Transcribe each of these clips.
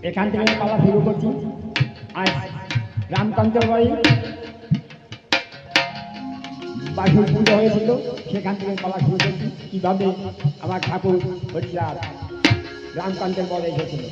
এখান থেকে পালা শুরু করছি। আজ রামকান্ত বাড়ি বাসুর পুজো হয়েছিল, সেখান থেকে পালা শুরু করছি কীভাবে আমার ঠাকুর হরিচাঁদ রামকান্তের বলে এসেছিল।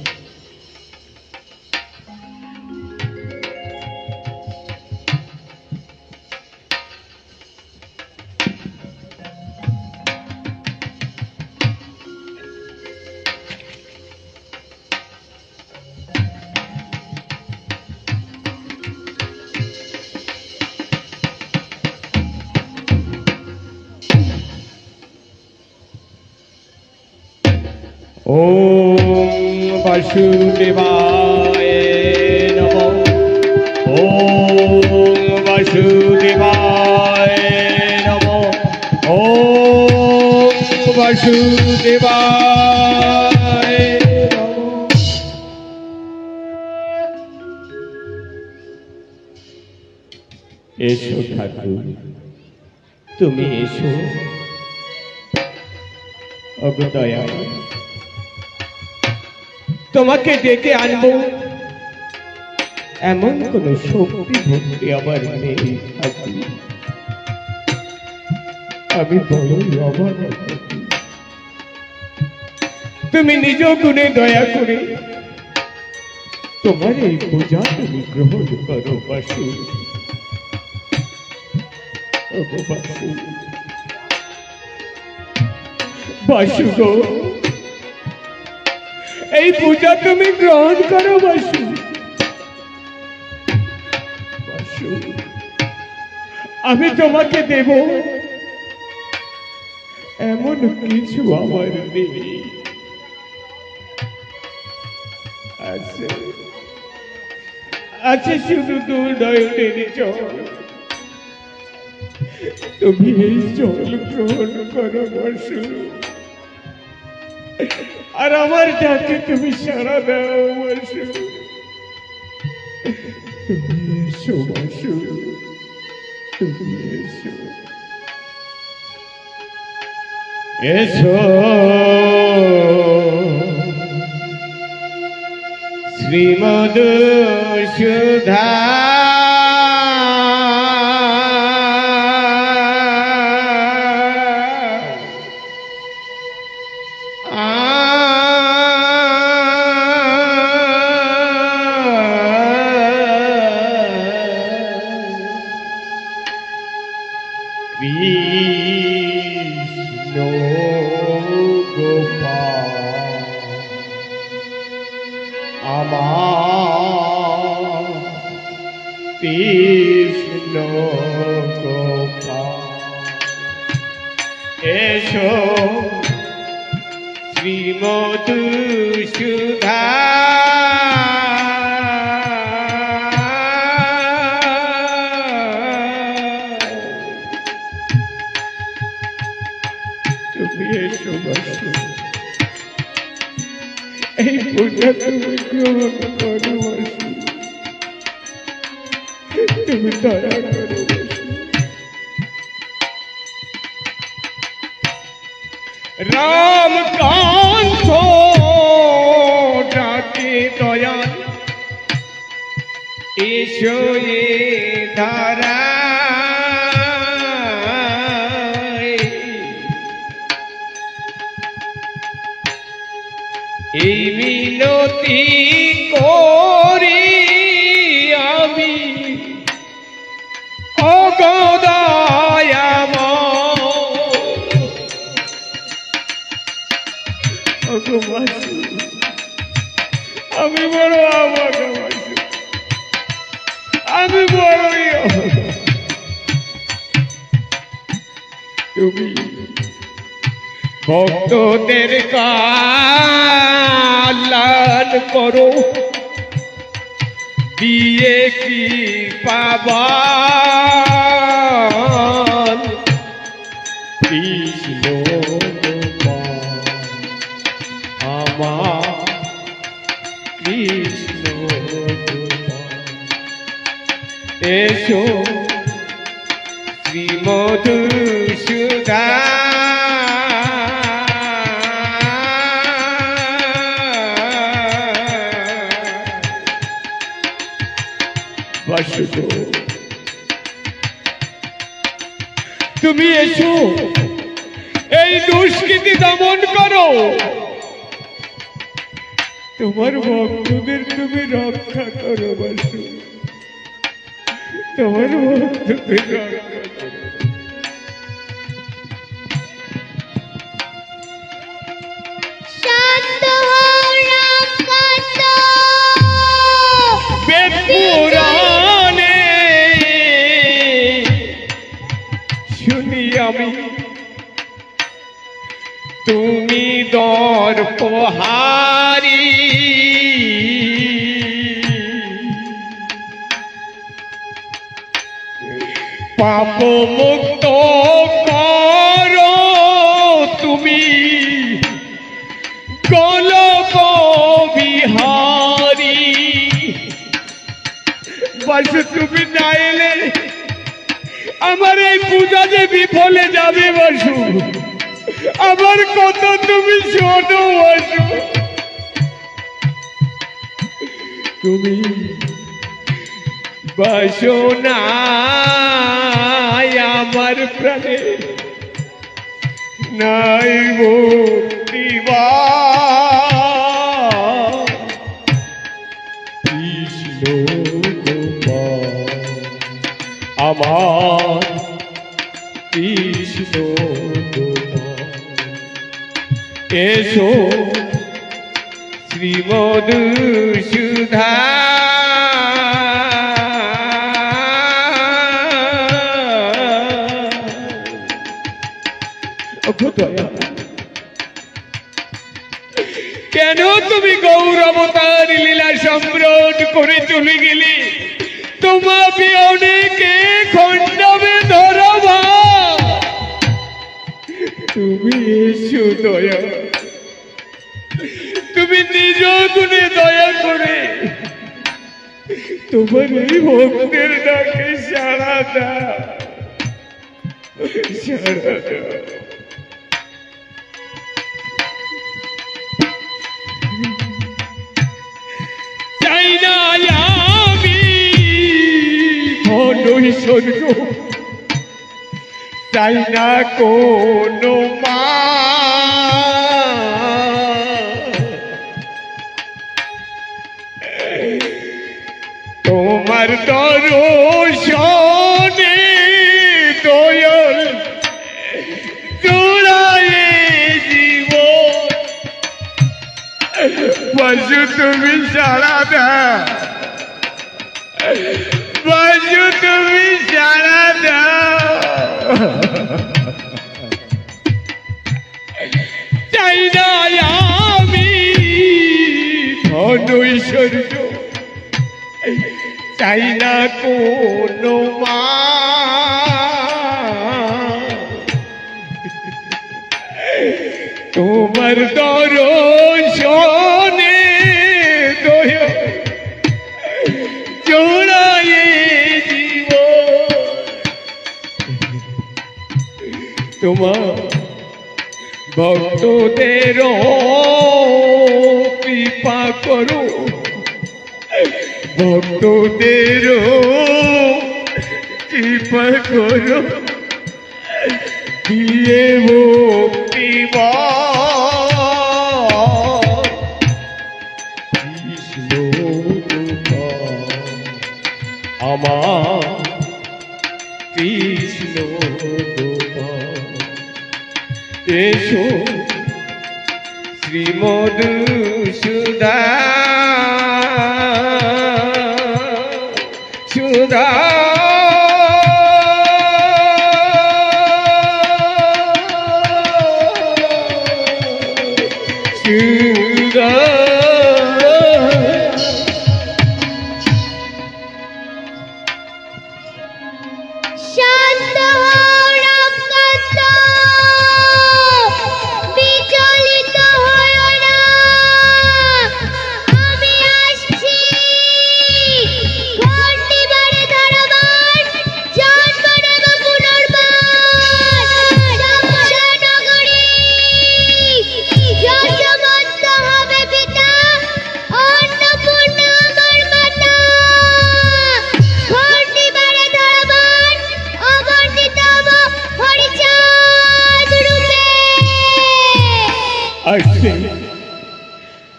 ओम वासुदेवाय नमः। বাসুদেবায়। এসো ঠাকুর, তুমি এসো। অগদয়া, তোমাকে ডেকে আনবো এমন কোন শক্তি ভক্তি আমার নেই ঠাকুর। আমি বড়ই অভাব। তুমি নিজ গুণে দয়া করে তোমার এই পূজা তুমি গ্রহণ করো বাসু। বাসু, বাসু গো, এই পূজা তুমি গ্রহণ করো বাসু। বাসু, আমি তোমাকে দেব এমন কিছু আমার নেই। আছে শুধু দূর নয়নের জল। তুমি এই জল গ্রহণ করো বাসু, আর আমার ডাকে তুমি সাড়া দাও বাসু। তুমি এসো বাসু, তুমি এসো। এসো শ্রীমধু সুধা কৃষ্ণ গোপাল আমার কৃষ্ণ গোপাল। এসো শ্রীমধু সুধা এই পূজা তুমি গ্রহণ করো বাসু, তুমি দয়া করো বাসু। রামকান্ত ডাকে দয়াল, এসো এ ধারা। এই মিনতি করি আমি অগদয়াময়। আমি বড় অভাগা বাসু, আমি বড়ই অভাগা। তুমি ভক্তদের কল্যাণ করো, দিয়ে কি পাবান। কৃষ্ণ গোপাল আমার কৃষ্ণ গোপাল। এসো শ্রীমধু সুধা বাসু, তুমি এসো এই দুষ্কৃতি দমন করো। তোমার ভক্তদের তুমি রক্ষা করো বাসু, তোমার ভক্তদের রক্ষা করো। পুরাণে শুনি আমি তুমি দর্পহারি, পাপ মুক্ত করো তুমি যাবে বাসু, আমার কথা তুমি শোনো বাসু। তুমি বাসো না আমার প্রাণে, নাই মুক্তি কৃষ্ণ গোপাল আমার কৃষ্ণ গোপাল। এসো শ্রীমধুসূধা কেন তুমি গৌর অবতার লীলা সম্রাট করে চলে গেলে? তোমাকে অনেকে খণ্ডাবে ধরবা। তুমি এসো দয়া, তুমি নিজ গুণে দয়া করে তোমার এই ভক্তের ডাকে সাড়া দাও, সাড়া দাও। চাই না আমি ধনৈশ্বর্য, চাই না কোনো মা, তোমার দর্শনে দয়াল জোড়ায়ে জীবন। বাসু তুমি সাড়া দাও, বাসু তুমি সাড়া দাও। চাই না আমি ধনৈশ্বর্য, চাই না কোনো মা, তোমার দর্শনে দয়া জোড়ায়ে জীবন। তোমার ভক্তদের কৃপা করো, ভক্তদের কৃপা করো, দিয়ে মুক্তি কৃষ্ণ আমার কৃষ্ণ এসো শ্রীমধুসূধা সুধা।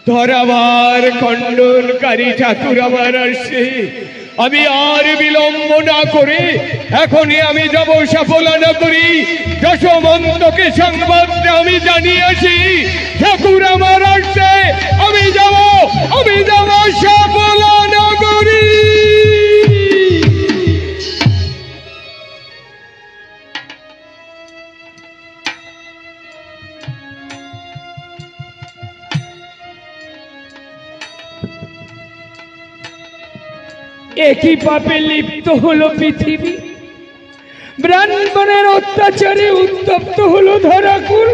ধরাবার খণ্ডনকারী ঠাকুর আমার আসছে, আমি আর বিলম্ব না করে এখনই আমি যাব সাফল্য করি। যশোমন্তকে সংবাদ আমি জানিয়েছি ঠাকুর আমার আসছে, আমি যাব সাফল্য নগরী। একই পাপে লিপ্ত হলো পৃথিবী, ব্রাহ্মণের অত্যাচারে উত্তপ্ত হলো ধরাকুল।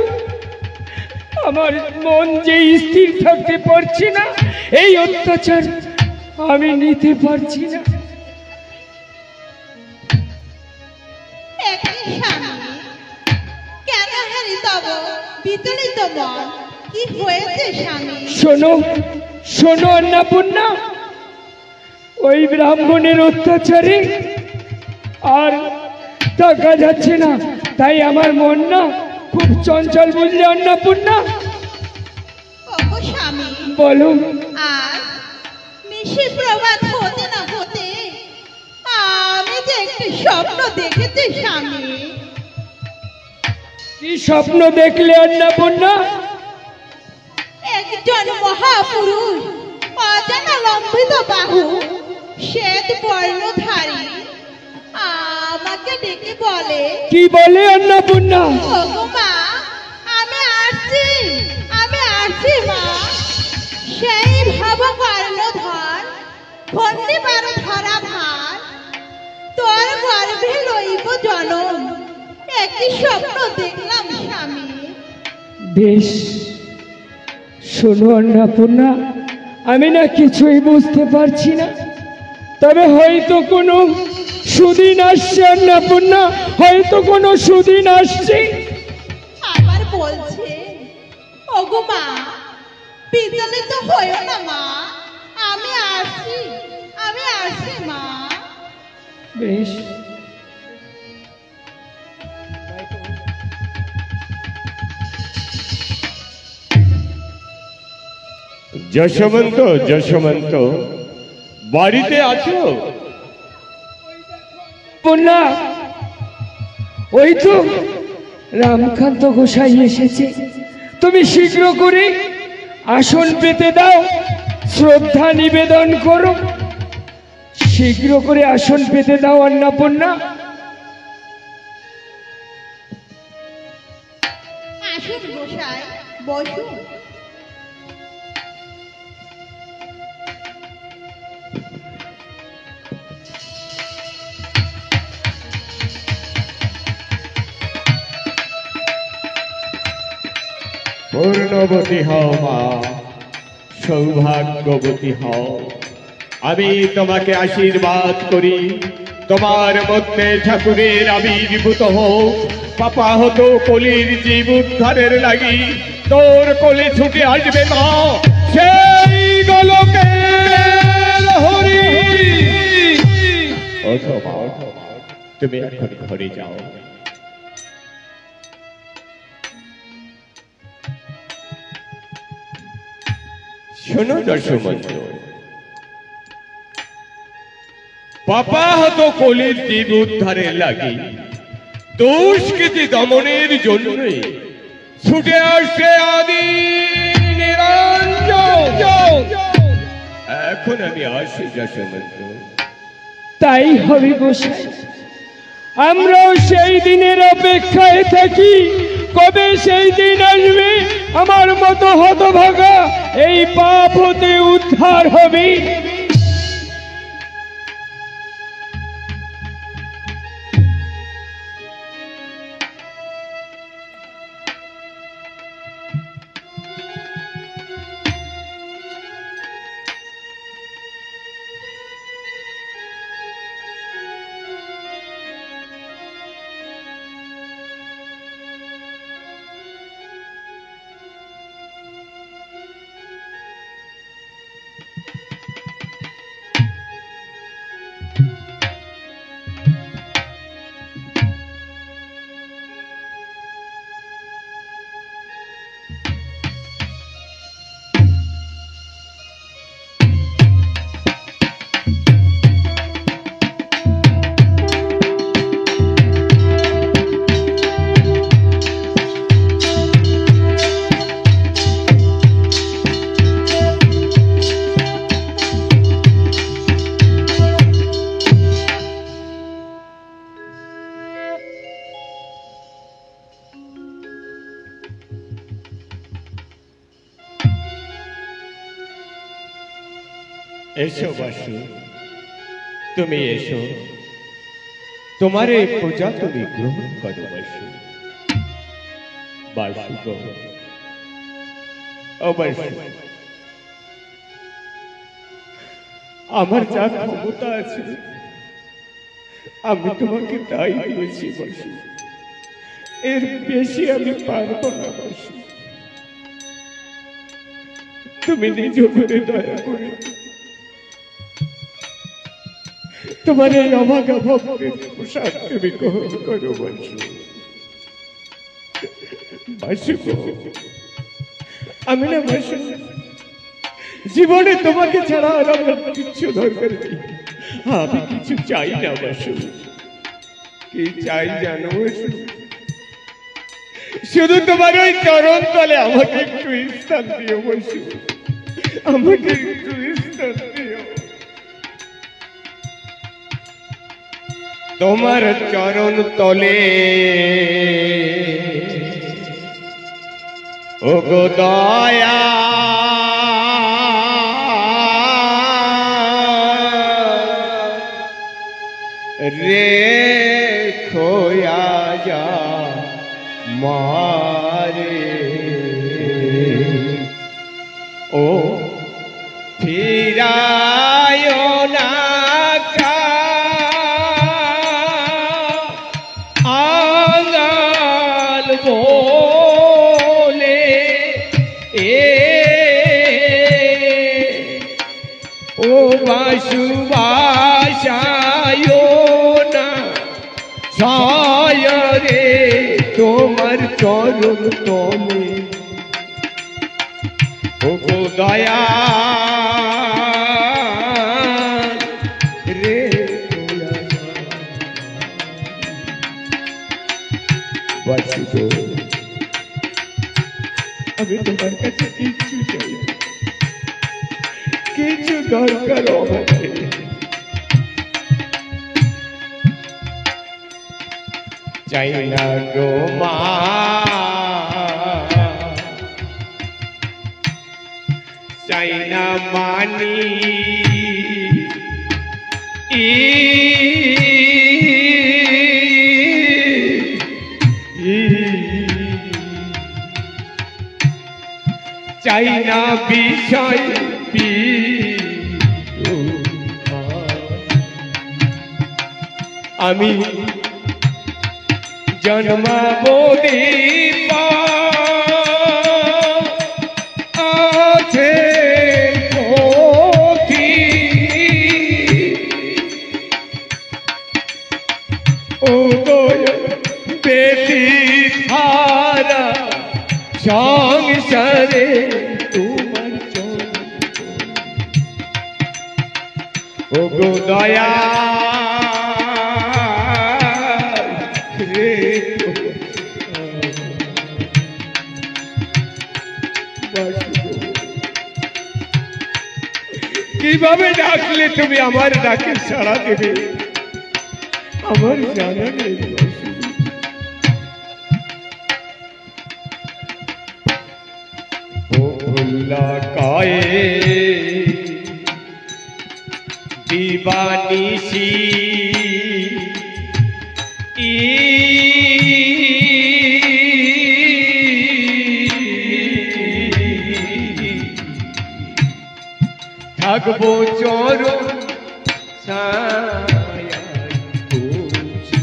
আমার মন যে স্থির থাকতে পারছি না, এই অত্যাচার আমি নিতে পারছি না। তব বিচলিত মন, কি হয়েছে স্বামী? শোনো শোনো অন্নপূর্ণা, ওই ব্রাহ্মণের অত্যাচারে আর থাকা যাচ্ছে না, তাই আমার মন না খুব চঞ্চল, বুঝলে অন্নপূর্ণা? ওগো স্বামী, বলো। আর নিশি প্রভাত হতে না হতে আমি যে একটি স্বপ্ন দেখেছি স্বামী। কি স্বপ্ন দেখলে অন্নপূর্ণা? একজন মহাপুরুষ অজানা লম্বিত বাহু শ্বেত বর্ণধারী আমাকে ডেকে বলে, কি বলে অন্নপূর্ণা? ওগো মা, আমি আসছি মা। সেই ভাব কর্ণধর খন্ডিবার ধরা ভার, তোর গর্ভে লইব জনম, একটি স্বপ্ন দেখলাম স্বামী। বেশ, শোনো অন্নপূর্ণা, আমি না কিছুই বুঝতে পারছি না, তবে হয়তো কোনো সুদিন আসছে অন্নপূর্ণা, হয়তো কোনো সুদিন আসছে। আবার বলছে, ওগো মা, বিচলিত হয়েও না মা, আমি আসছি মা। বেশ, যশোমন্ত, যশোমন্ত, বাড়িতে আছো? পূর্ণা, ওই তো রামকান্ত গোসাই এসেছে, তুমি শীঘ্র করে আসন পেতে দাও, শ্রদ্ধা নিবেদন করো, শীঘ্র করে আসন পেতে দাও অন্নপূর্ণা। আসুন গোসাই, বসুন। পূর্ণবতী হও মা, সৌভাগ্যবতী হও। আমি তোমাকে আশীর্বাদ করি, তোমার মধ্যে ঠাকুরের আবির্ভূত হোক। পাপা হতো কলির জীব উদ্ধারের লাগি, তোর কোলে ছুটে আসবে মা সেই গোলকের হরি। ওঠো মা, তুমি এখন ঘরে যাও। শোনো যশোমন্ত, পাপা হতো কলির জীব উদ্ধারের লাগি, দুষ্কৃতি দমনের জন্য ছুটে আসছে আদি নিরঞ্জন। এখন আমি আসি যশোমন্ত। তাই হবে গোসাই, আমরাও সেই দিনের অপেক্ষায় থাকি, কবে সেই দিন আসবে আমার মতো হতভাগা এই পাপ হতে উদ্ধার হবে। এসো বাসু, তুমি এসো, তোমারে পূজা তুমি গ্রহণ করো বাসু। বাসু গো, ও বাসু, আমার যা ক্ষমতা আছে আমি তোমাকে তাই দিয়েছি বাসু। এর বেশি আমি পারবো না বাসু। তুমি নিজ করে দয়া করে তোমার এই অভাগা ভক্তের প্রসাদ তুমি গ্রহণ করো বাসু। বাসু গো, আমি না বাসু, জীবনে তোমাকে ছাড়া আর আমার কিছু দরকার নেই। আমি কিছু চাই না বাসু। কি চাই জানো বাসু? শুধু তোমার ওই চরণ তলে আমাকে একটু স্থান দিও বাসু, আমাকে একটু স্থান দিও। তোমার চরণ তলে ও গো দয়া রে খোয়া যা মারে ও ফিরায় না আঙ্গাল বলে ও বাসু বাসায় না ছায়রে তোমার চরণ তলে ও গো দয়া রে বাসু গো, আমি তোমার কাছে কিচ্ছু চাই না, কিছু দরকার আমাকে। চাই না গো মা, চাই না মানি চাই না বিষয় আমি জন্মাবো আছে পথি ও বেদি ধারা সংসারে তোমার ও গো দয়া কিভাবে ডাকলে তুমি আমার ডাকে সাড়া দেবে আমার জানা নেই। ও ভুল্লা কায়ে দিবানিসি থাকবো চরণ ছায়ায় বসে।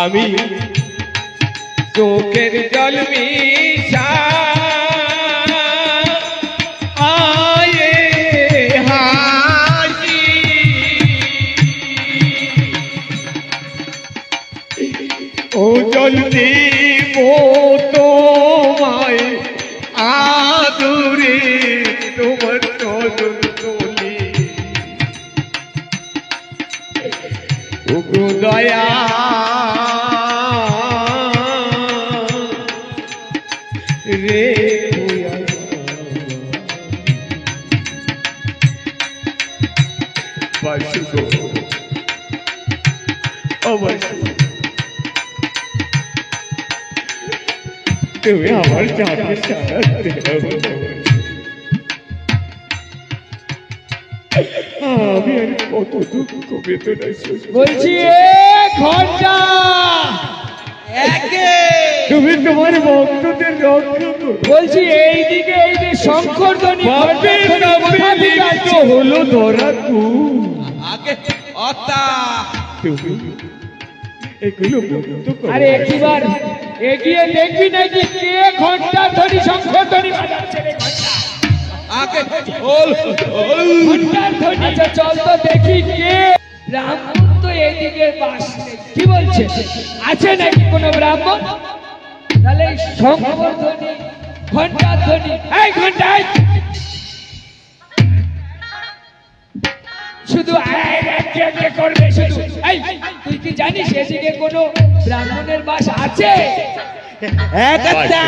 আমি চোখের জল মিশা আয়ে হাসি ও জল দিব তোমায় আদরে তোমার চরণ তলে ও গো দয়া রে বাসু গো, ও বাসু, তুমি আমার চাঁদে সারা আমি আর কত দুঃখ বেদনা বলছি ঘন্টা তুমি তোমার ভক্তদের রক্ষা করো। বলছি এইদিকে এই যে শঙ্কর ধ্বনি হলো ধরা আগে অতা তুমি এগুলো বন্ধ করো। আরে একবার এগিয়ে দেখবি নাকি কে ঘন্টা ধরি শঙ্খধ্বনি বাজাচ্ছে রে ঘন্টা। আগে চল চল। ঘন্টার ধ্বনি। আচ্ছা চল তো দেখি কে ব্রাহ্মণ তো এদিকে বাস নেই। কি বলছে আছে নাকি কোনো ব্রাহ্মণ? তাহলে এই শঙ্খধ্বনি ঘন্টার ধ্বনি এই ঘন্টা এই। শুধু কে করবে শুধু এই তুই কি জানিস এদিকে কোনো ব্রাহ্মণের বাস আছে? একটা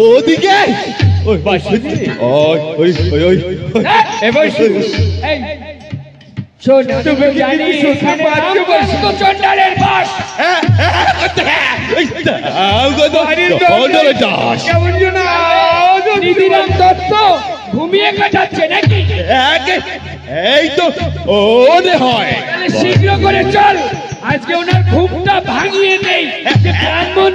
ওদিকে ওই বাসুদেব। ওই ওই ওই ওই এবার শুধু এই শোন তুমি জানিস এখানে রামকৃষ্ণ চণ্ডালের বাস। কেমন যেন আওয়াজ হচ্ছে। নিধিরাম দত্ত ঘুমিয়ে কাটাচ্ছে নাকি? এই তো ওরে হয়। তাহলে শীঘ্র করে চল আজকে ওনার ঘুমটা ভাঙিয়ে নেই। যে ব্রাহ্মণ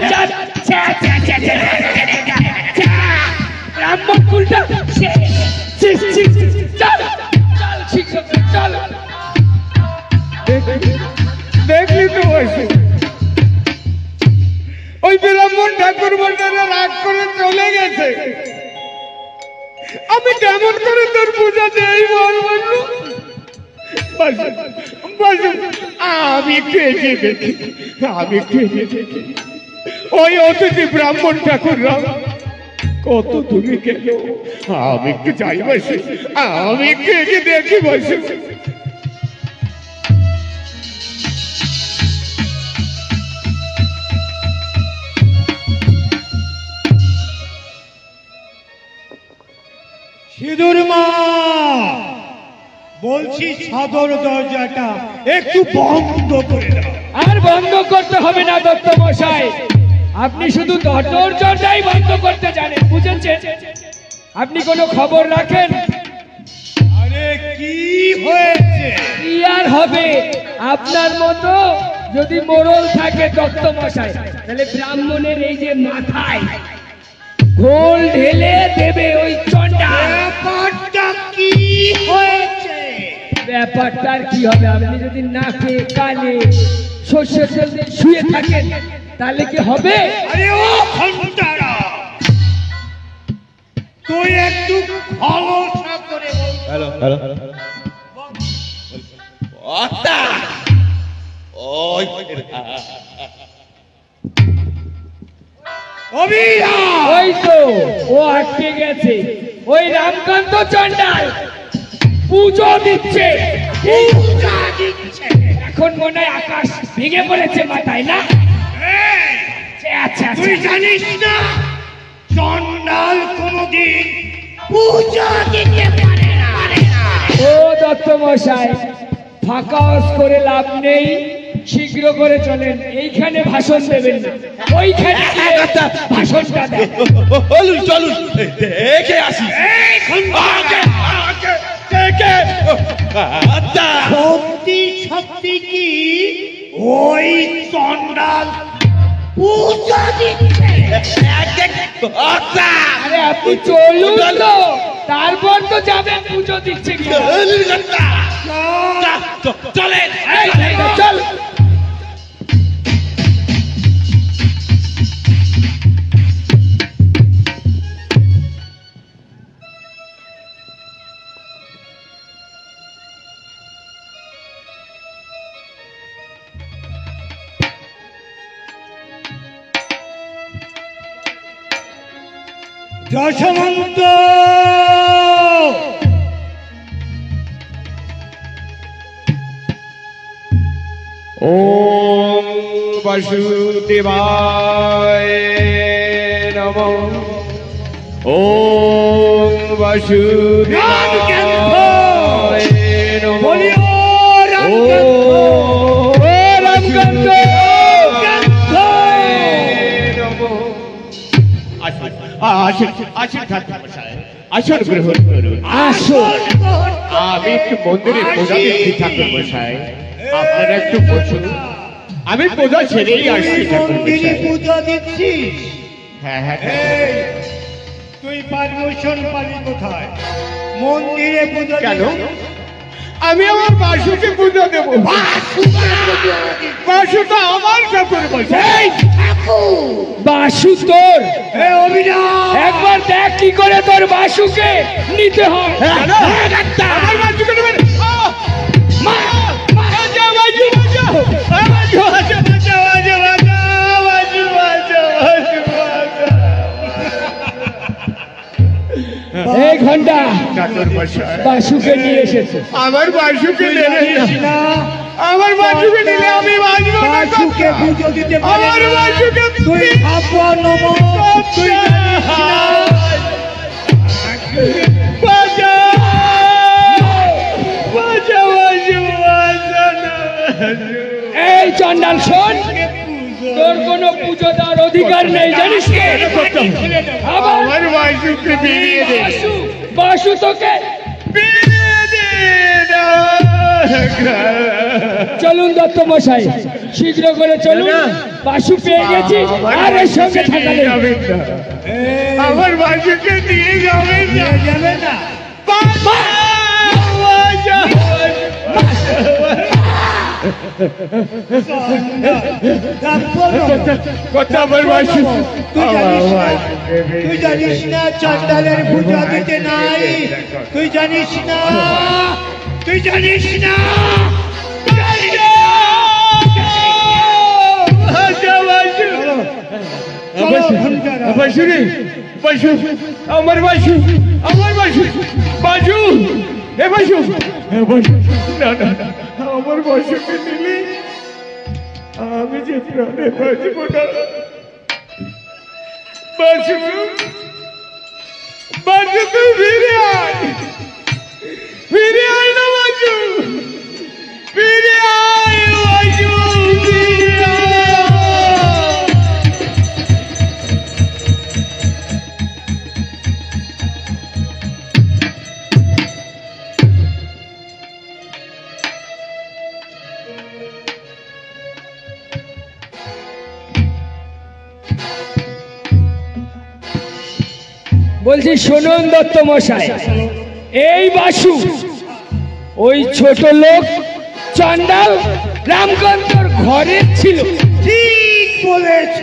ব্রাহ্মণ কুলটা চল চল শীঘ্র করে চল। দেখলি তো বসে ওই ব্রাহ্মণ ঠাকুর মশাইরা রাগ করে চলে গেছে। আমি কেমন করে তোর পূজা দেই বল বললু? আমি একটু এগিয়ে দেখি, আমি একটু এগিয়ে দেখি ওই অতিথি ব্রাহ্মণ ঠাকুররা কত দূরে গেল। আমি একটু যাই বসে, আমি একটু এগিয়ে দেখি বসে। সিঁদুর মা বলছি সদর দরজাটা একটু বন্ধ করে দাও। আর বন্ধ করতে হবে না দত্ত মশাই, আপনি শুধু দরজাটাই বন্ধ করতে জানেন, বুঝেছেন? আপনি কোনো খবর রাখেন? আরে কি হয়েছে? কি আর হবে, আপনার মতো যদি মোড়ল থাকে দত্ত মশাই, তাহলে ব্রাহ্মণের এই যে মাথায় ঘোল ঢেলে দেবে ওই চন্ডা। ব্যাপারটা কি হয়েছে? ব্যাপারটা আর কি হবে, আপনি যদি নাকে কানে সর্ষের তেল দিয়ে শুয়ে থাকেন তাহলে কি হবে? আরে ও ঘন্টারা, তুই একটু খোলসা করে বল। হ্যালো হ্যালো আত্তা ওই ওই তো ও আটকে গেছে, ওই রামকান্ত চন্ডাল পুজো দিচ্ছে। এখন মনে হয় আকাশ ভেঙে পড়েছে মাথায় না? আচ্ছা তুই জানিস না চন্ডাল কোনদিন পূজা দিতে পারে না। ও দত্ত মশাই, ফাঁকা করে লাভ নেই, শীঘ্র করে চলেন, এইখানে ভাষণ দেবেন না, ওইখানে গিয়ে ভাষণটা দেন। চলুন চলুন দেখে আসি। সত্যি সত্যি কি ওই চন্ডাল পূজা দিচ্ছে? আরে আপনি চলুন তো, তারপর তো যাবেন পুজো দিচ্ছে কি। চলেন চল। যশবন্ত ওম বাসুদেবায় নমঃ। ওম বাসুদেবায় নমঃ। বলিও রামকান্ত আসুন আসুন ঠাকুরমশাই, আসুন গ্রহণ করুন। আসুন। আমি একটু মন্দিরে পূজা দিচ্ছি ঠাকুরমশাই, আপনারা একটু বসুন, আমি পূজা ছেড়েই আসছি মন্দিরে ঠাকুরমশাই। পূজা দিচ্ছিস? হ্যাঁ হ্যাঁ এই, তুই পারমিশন পালি কোথায়? মন্দিরে পূজা কেন? দিচ্ছিস? আমি আমার বাসুকে পুজো দেবো। বাসু তো আমার ঠাকুর বলছে। বাসু তোর? একবার দেখ কি করে তোর বাসুকে নিতে হয়। আমার বাসুকে নেবেন। বাঁচাও, বাঁচাও, বাঁচাও। বাঁচাও, বাঁচাও, বাঁচাও, বাঁচাও, বাঁচাও, বাঁচাও, বাঁচাও, বাঁচাও। এই ঘন্টা ঠাকুর মশাই, বাসুকে নিয়ে এসেছে। আমার বাসুকে নেবেন না। আমার বাসুকে নিলে আমি বাঁচবো না। বাসুকে পুজো দিতে পারে আমার না। বাসুকে তুই ভাববা নম, তুই জানিস না। বাঁচাও, বাঁচাও, বাঁচাও, বাঁচাও না। এই চন্ডাল শোন, তোর কোনো পুজো দেওয়ার অধিকার নেই, জানিস কি? আবার আমার বাসুকে বেরিয়ে দে। বাসু, বাসু তোকে বেরিয়ে দে না। চলুন দত্ত মশাই, শীঘ্র করে চলুন। বাসু পেয়ে গেছি, আর এর সঙ্গে থাকা নেই। যাবেন না। আমার বাসুকে নিয়ে যাবেন না। যাবে না। কথা আমার বাসু। তুই জানিস না চন্ডালের পূজা দিতে নাই। তুই জানিস না, তুই জানিস না। বাসু রে, বাসু, আমার বাসু, আমার বাসু, বাসু, এ বাসু, এ বাসু, না না না, আমার বাসুকে নিলে আমি যে প্রাণে বাঁচব না। বাসু, বাসু তুই ফিরে আয়, ফিরে আয় না বাসু, ফিরে আয় বাসু, ফিরে আয়। বলছি শুনুন দত্ত মশাই, এই বাসু ওই ছোট লোক চন্ডাল রামকান্তর ঘরে ছিল। ঠিক বলেছ।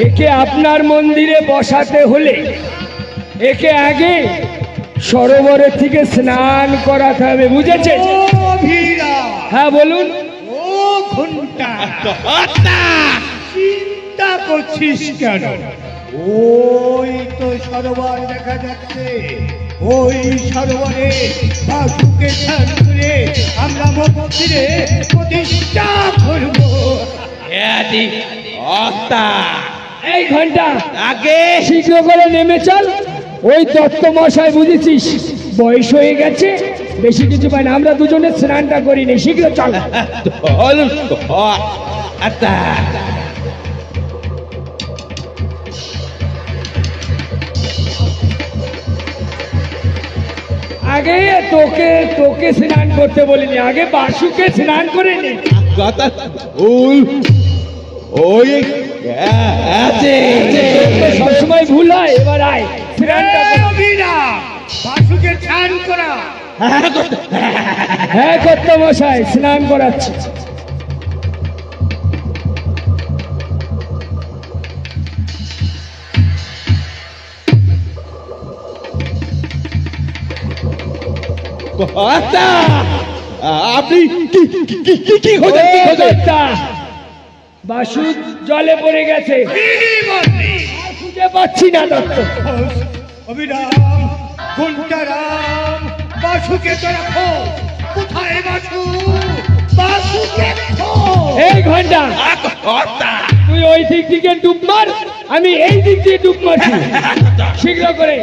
একে আপনার মন্দিরে বসাতে হলে একে আগে সরোবরের থেকে স্নান করাতে হবে, বুঝেছেন? ও ভীরা, হ্যাঁ বলুন। ও ঘন্টা, চিন্তা করছিস কেন? ওই তো সরোবর দেখা যাচ্ছে। ওই সরোবরে বাসুকে স্নান করে আমরা মন্দিরে প্রতিষ্ঠা করব। এই ঘন্টা আগে শীঘ্র করে নেমে চল। ওই দত্ত মশাই বুঝেছিস বয়স হয়ে গেছে, বেশি কিছু পাই না। আমরা দুজনে স্নানটা করিনি, শীঘ্র চল। আচ্ছা আগে তোকে তোকে স্নান করতে বলিনি, আগে বাসুকে স্নান করে নে। কথা ভুল। ওই আছে সবসময় ভুল হয়, এবার আয় স্নানটা কর। ভীরা, বাসুকে স্নান করা। হ্যাঁ কর্তা মশাই, স্নান করাচ্ছি। কথা আপনি কি কি কি কি কি ও কর্তা, বাসু জলে পড়ে গেছে, আর খুঁজে পাচ্ছি না দত্ত। অবিরাম, ঘন্টারাম, বাসুকে তো রাখো। কোথায় বাসু? বাসুকে রাখো। এই ঘন্টা, তুই ওই দিক থেকে ডুব মার, আমি এই দিক দিয়ে ডুব মারছি। শীঘ্র করে।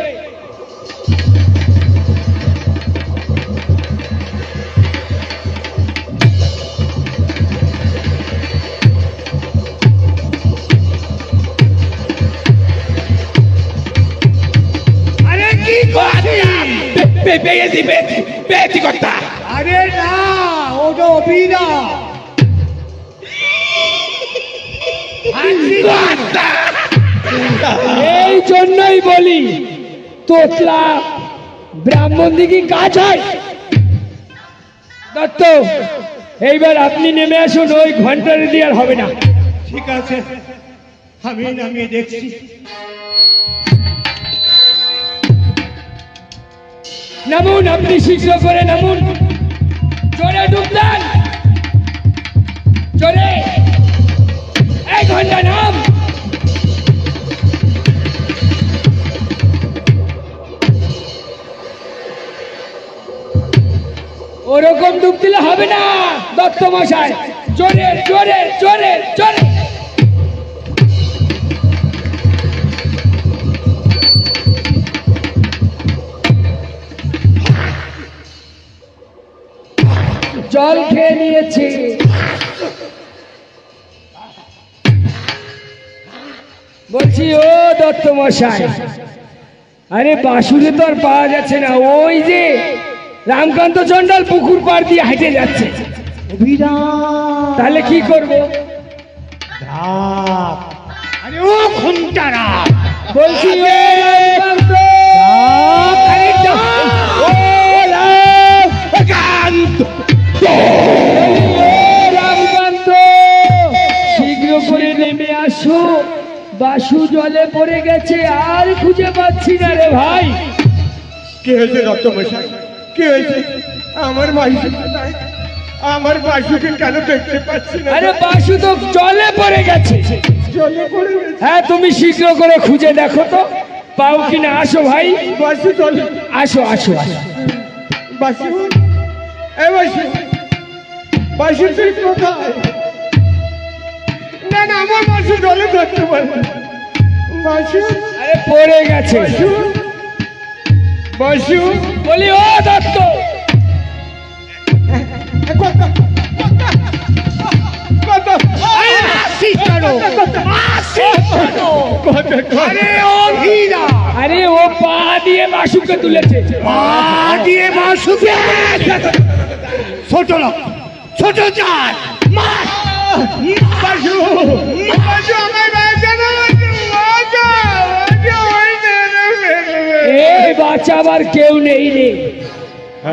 আরে কি করছিস? পেয়েছি কথা আরে না, ওটা অবিরা। এই জন্যই বলি তোতলা ব্রাহ্মণ দিকে কাজ হয়। দত্ত, এইবার আপনি নেমে আসুন, ওই ঘন্টারে দিয়ে আর হবে না। ঠিক আছে, আমি নামিয়ে দেখছি। নামুন, আপনি শীঘ্র করে নামুন, জোরে ডুব দেন, জোরে। এই ঘন্টা নাম। ওরকম ডুব দিলে হবে না দত্ত মশাই, জোরে জোরে জোরে জোরে। জল খেয়ে নিয়েছে। বলছি ও দত্ত মশাই, আরে বাসুরে তো আর পাওয়া যাচ্ছে না, ওই যে রামকান্ত চন্ডাল পুকুর পাড় দিয়ে হেঁটে যাচ্ছে। তাহলে কি করব? আরে ও ঘন্টারা, বলছি ও রামকান্ত, আরে ও রামকান্ত, শীঘ্র করে নেমে আসো, বাসু জলে পড়ে গেছে, আর খুঁজে পাচ্ছি না রে ভাই। কি হয়েছে দত্ত মশাই, কি হয়েছে? আমার বাসু কোথায়? আমার বাসুকে কেন দেখতে পাচ্ছি না? আরে বাসু তো জলে পড়ে গেছে। জলে পড়ে গেছে। হ্যাঁ, তুমি শীঘ্র করে খুঁজে দেখো তো পাও কিনা। আসো ভাই, বাসু জলে, আসো আসো আসো। বাসু, এ বাসু, বাসু তুই কোথায়? না না, আমার বাসু জলে ধরতে পারবে না। বাসু, আরে পড়ে গেছে। বাসু, বাসু, বলি ও দত্ত, কথা, কথা, আরে ও হীরা, আরে ও পা দিয়ে বাসুকে তুলেছে। দিয়ে বাসুকে ছোট লোক, ছোট চাল মার। বাসু, বাসু, আমার বাঁচানো, এই বাঁচাবার কেউ নেই রে,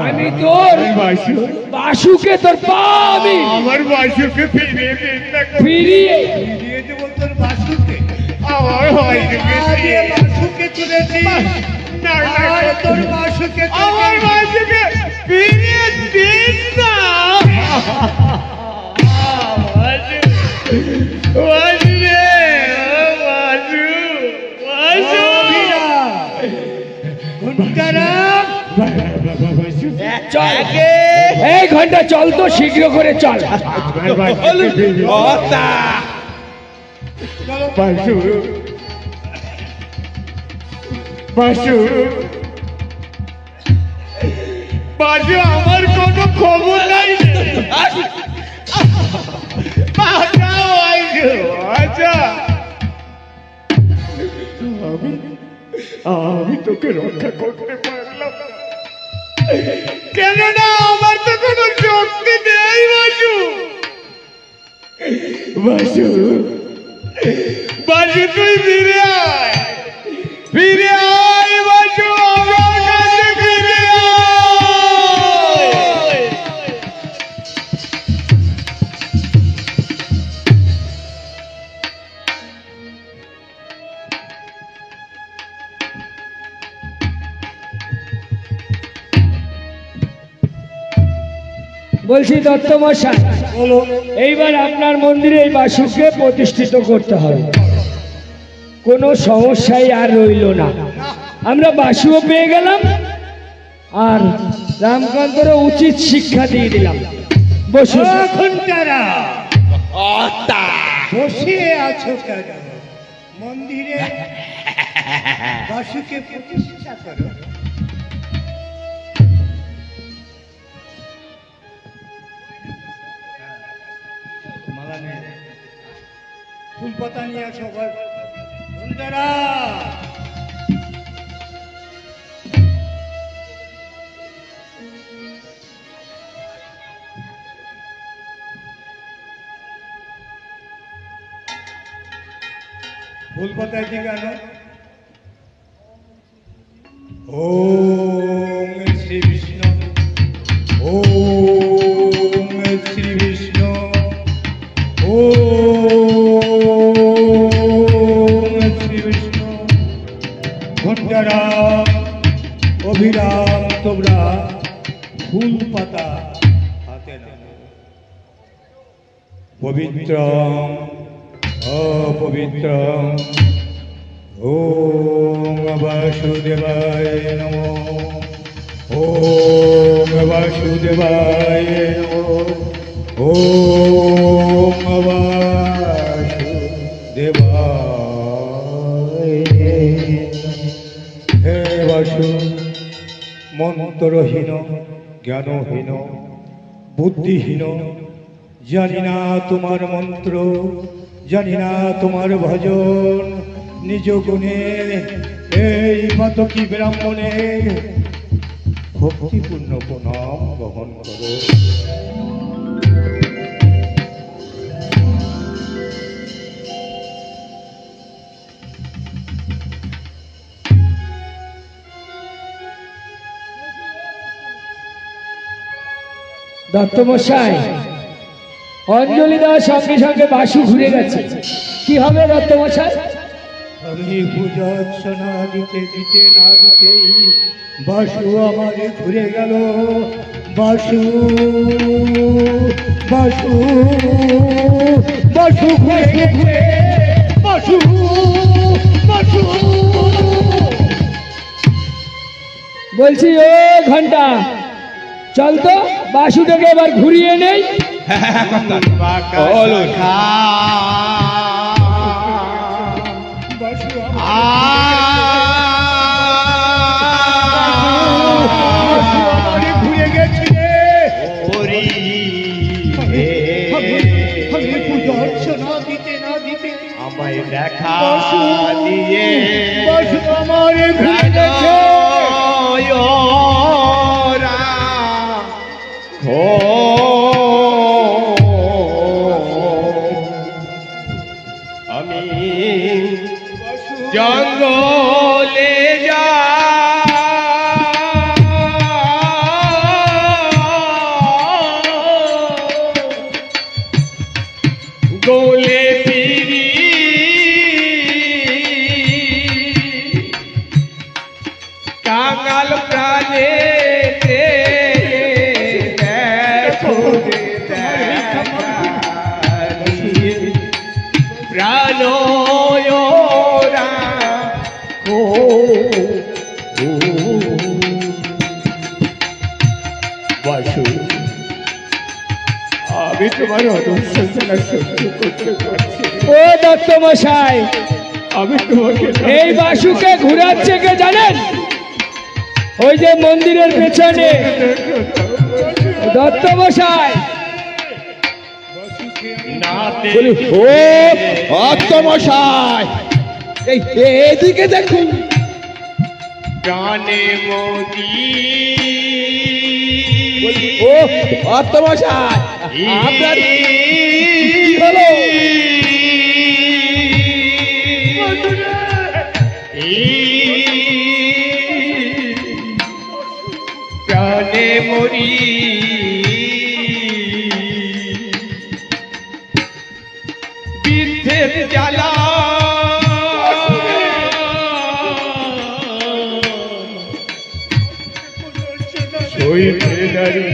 আমি তোর বাসু, বাসুকে, তোর পা আমি আমার বাসুকে ফিরিয়ে দিন না। ফিরিয়ে। দিয়ে দেবো তোর বাসুকে। আমার বাসুকে দিয়ে বাসুকে তুলেছি, না, না, আর তোর বাসুকে আমার বাসুকে ফিরিয়ে দিন না। বাসু, বাসু রে, বাসু, বাসু, ঘন্টারা, চল, এই ঘন্টা চল তো, শীঘ্র করে চল। বাসু, বাসু, বাসু, আমার কোনো খবর নাই। বাঁচাও, বাসু, বাঁচা। আমি তোকে রক্ষা করতে পারলাম না, কেননা আমার তো কোনো শক্তি নেই। বাসু, বাসু, বাসু, তুই ফিরে আয়, ফিরে আয় বাসু, আমার কাছে ফিরে আয়। বলছি দত্ত মশাই, এইবার আপনার মন্দিরে এই বাসুকে প্রতিষ্ঠিত করতে হবে, কোনো সমস্যাই আর রইল না। আমরা বাসুও পেয়ে গেলাম, আর রামকান্তরও উচিত শিক্ষা দিয়ে দিলাম। বসুন। ও ঘন্টারা, বসে আছো কেন? মন্দিরে বাসুকে প্রতিষ্ঠা করো। মালা নিয়ে ফুল পাতা নিয়ে আসো। ঘন্টারা, ফুল পাতা দিকে আনো। ওম শ্রী বিষ্ণু, ওম পবিত্রম অপবিত্রম ওম বাসুদেবায় নমঃ ওম বাসুদেবায় নমঃ ওম বাসুদেবায় হে বাসু মন্ত্রহীন জ্ঞানহীন বুদ্ধিহীন জানি না তোমার মন্ত্র জানি না তোমার ভজন নিজ গুণে এই পাতকী ব্রাহ্মণের ভক্তিপূর্ণ প্রণাম গ্রহণ করো। দত্তমশাই, অঞ্জলি দেওয়ার সঙ্গে সঙ্গে বাসু ঘুরে গেছে, কি হবে দত্তমশাই? আমি পূজা অর্চনা দিতে দিতে না দিতেই বাসু আমারে ঘুরে গেল। বাসু বাসু বাসু ঘুরে ঘুরে বাসু বাসু বলছি ও ঘন্টা, চল তো বাসুটাকে এবার ঘুরিয়ে নেই। বাসু ঘুরে গেছি রে। আমি পূজা অর্চনা দিতে না দিতে আমায় দেখা বাসু দিয়ে বাসু আমারে ঘুরে গেছে। আমি জঙ্গলে যা গোলে ফিরি কাঙাল প্রাণে বাসু, আমি তোমার অনুশোচনা সহ্য করতে পারছি না। ও দত্তমশাই, আমি তোমাকে এই বাসুকে ঘুরাচ্ছে কে জানেন? ওই যে মন্দিরের পেছনে দত্তমশাই। নাতে ও অত্তমশাই, এদিকে দেখুন। প্রাণে মোদি ও অত্তমশাই, আপনার কি হলো? প্রাণে মরি বিদ্ধের জ্বালা সইতে নারী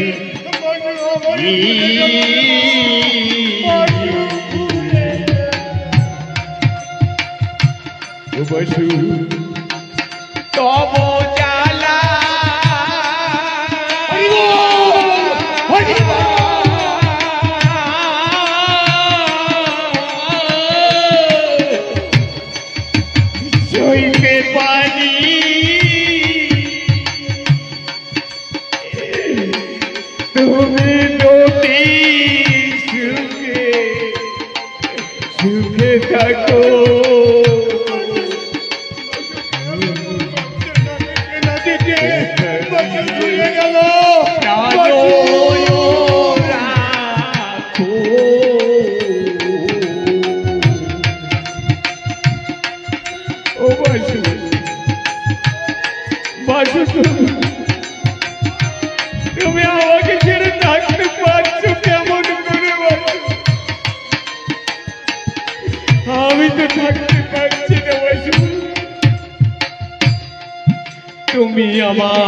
বসু তব জ্বালা সইতে পারি তুমি যদি সুখে সুখে থাকো ঘুরে গেল। ও বাসু, বাসু তুমি আমাকে ছেড়ে থাকতে পারছো কেমন করে বাসু? আমি তো থাকতে পারছি না বাসু। তুমি আমার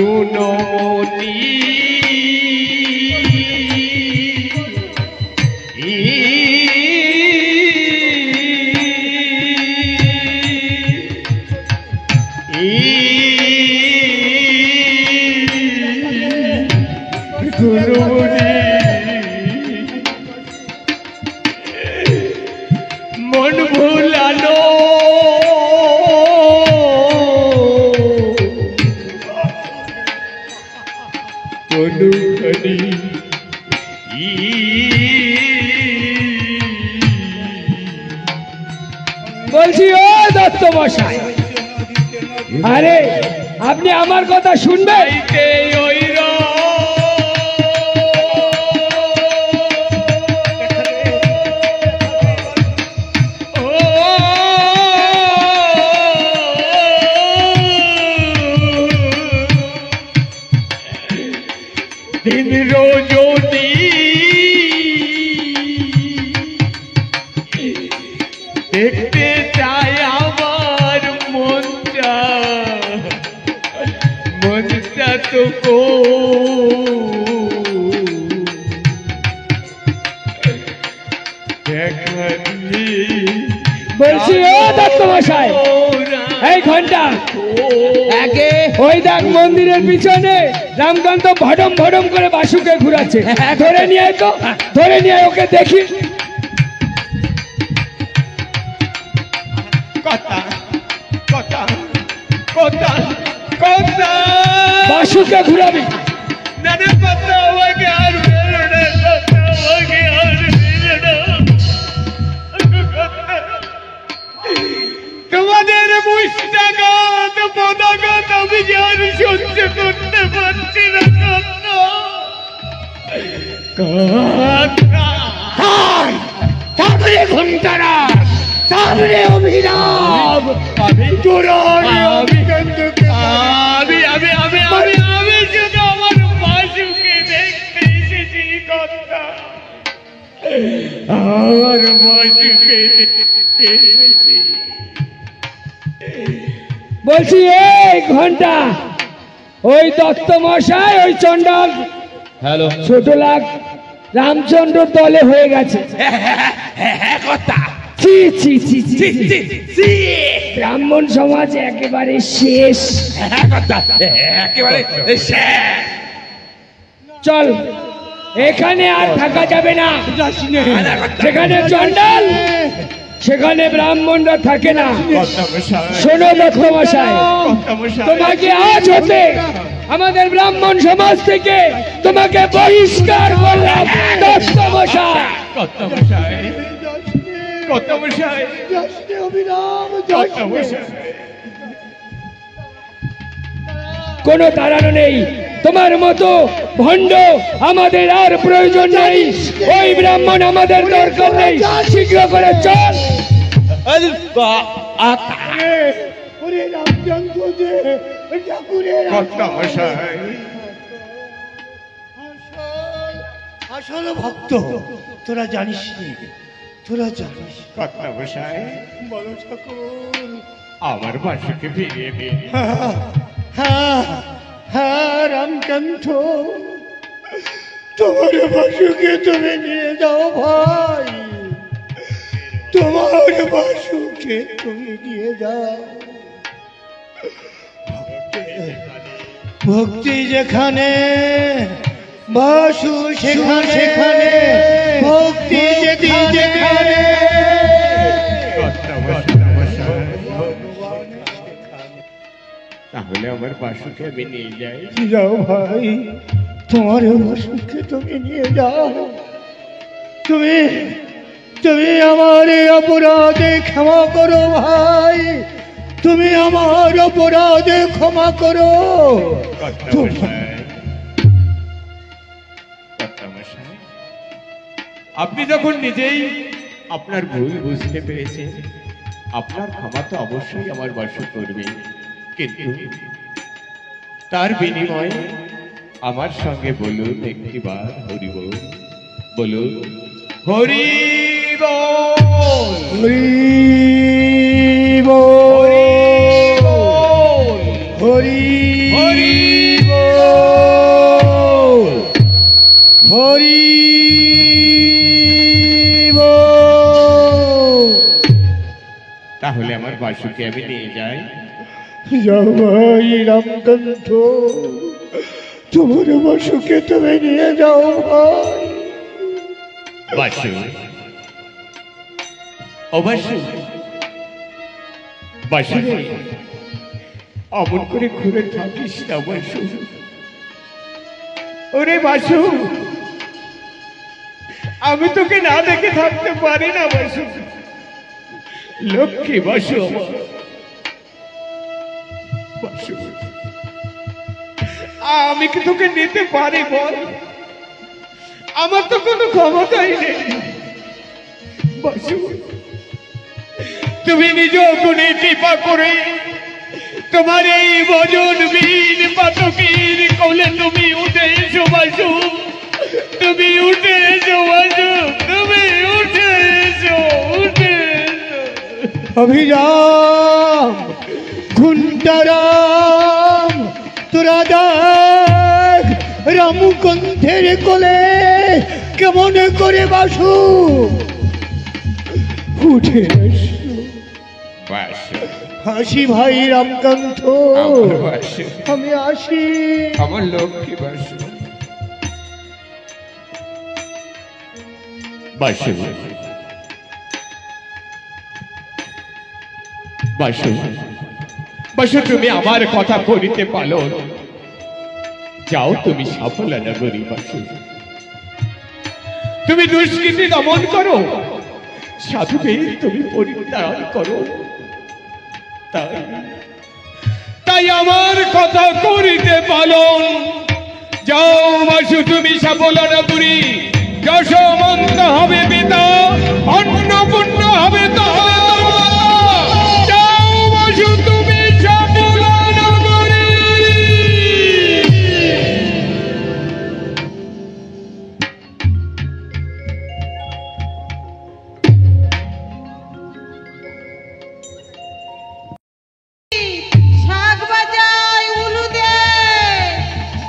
গুণমতি মন ভুলানো অনুখানি বলছি ও দত্ত মশাই, আরে আপনি আমার কথা শুনবেন? ওই দিন রোজনী দেখতে চাই আমার মনটা তো কো বলছি ও দত্ত মশাই, এই ঘন্টা ওই দেখ মন্দিরের পিছনে রামকান্ত ভডম ভডম করে বাসুকে ঘুরাচ্ছে। ধরে নিয়ে আয় তো, ধরে নিয়ে আয়, ওকে দেখি। কথা কথা কথা কথা বাসুকে ঘুরাবি। নারে কথা আমাকে আর মেরো না, কথা আমাকে আর মেরো না। তোমাদের মুষ্টাঘাত পদাঘাত আমি আর সহ্য করতে পারছি না। তারপরে ঘন্টারা, তারপরে অভিনব, আমি শুধু আমার বাসুকে দেখতে এসেছি। কথা আমার বাসুকে দেখতে এসেছি। বলছি এই ঘন্টা, ওই দত্ত মশাই ওই চন্ডাল হ্যালো ছোট লাগ রামচন্দ্র দলে হয়ে গেছে। ছি, ছি, ছি, ছি, ছি। ব্রাহ্মণ সমাজ একেবারে শেষ। একেবারে চল, এখানে আর থাকা যাবে না। সেখানে চন্ডাল, সেখানে ব্রাহ্মণরা থাকে না। শোনো দত্ত মশাই, তোমাকে আজ হতে আমাদের ব্রাহ্মণ সমাজ থেকে তোমাকে বহিষ্কার করলাম। দত্ত মশাই, কোনো তাড়ানো নেই। তোমার মতো ভণ্ড আমাদের আর প্রয়োজন নেই। ওই ব্রাহ্মণ আমাদের দরকার নেই। শীঘ্র করে চল। আসল ভক্ত তোরা জানিস নি, তোরা জানিস। বলো ঠাকুর, আমার বাসুকে ফিরিয়ে দিন। হ্যাঁ হ্যাঁ রামকান্ত, তোমার বাসুকে তুমি নিয়ে যাও ভাই, তোমার বাসুকে তুমি নিয়ে যাও। ভক্তি যেখানে বাসু সেখানে, ভক্তি যেখানে তাহলে আমার বাসুকে আমি নিয়ে যাই। যাও ভাই, তোমার বাসুকে তুমি নিয়ে যাও। তুমি তুমি আমার এই অপরাধে ক্ষমা করো ভাই, তুমি আমার অপরাধে ক্ষমা করো। আপনি যখন নিজেই আপনার ভুল বুঝতে পেরেছেন, আপনার ক্ষমা তো অবশ্যই আমার বাসু করবে, কিন্তু তার বিনিময়ে আমার সঙ্গে বলুন একটিবার হরি বল, বলুন হরি বল, হরি বল, হরি হরি বল। হরি তাহলে আমার বাসুকে আমি নিয়ে যাই। যাও ভাই রামকান্ত, তোমার বাসুকে তুমি নিয়ে যাও ভাই। বাসু, ও বাসু, বাসু রে, অমন করে ঘুরে থাকিস না বাসু। ওরে বাসু, আমি তোকে না দেখে থাকতে পারি না বাসু। লক্ষ্মী বাসু আমার বাসু, আমি কি তোকে নিতে পারি বল? আমার তো কোনো ক্ষমতাই নেই বাসু। তুমি নিজ গুণে কৃপা করে তোমার এই ভজন বীর পাতকীর কোলে তুমি উঠে এসো বাসু। তুমি উঠে এসো বাসু, তুমি উঠে এসো, উঠে এসো। অভিরাম, ঘুন্টারাম, তোরা দেখ রামকন্ঠের কোলে কেমন করে বাসু উঠে এসো। বাসু, হাসি ভাই রামকান্ত, আমার বাসু, আমি আসি। আমার লক্ষ্মী বাসু। বাসু, বাসু, বাসু, তুমি আমার কথা করিতে পালো। যাও তুমি সাফল্য নগরী বাসু। তুমি দুষ্কৃতি দমন করো, সাধুদের তুমি পরিত্রাণ করো। তাই আমার কথা করিতে পালন। যাও বাসু তুমি সাফল্য নগরী। যশোমন্ত হবে পিতা, অন্নপূর্ণ হবে তাহলে যাও বাসু তুমি সাফল্য নগরী। শাক বাজায়, উলু দে।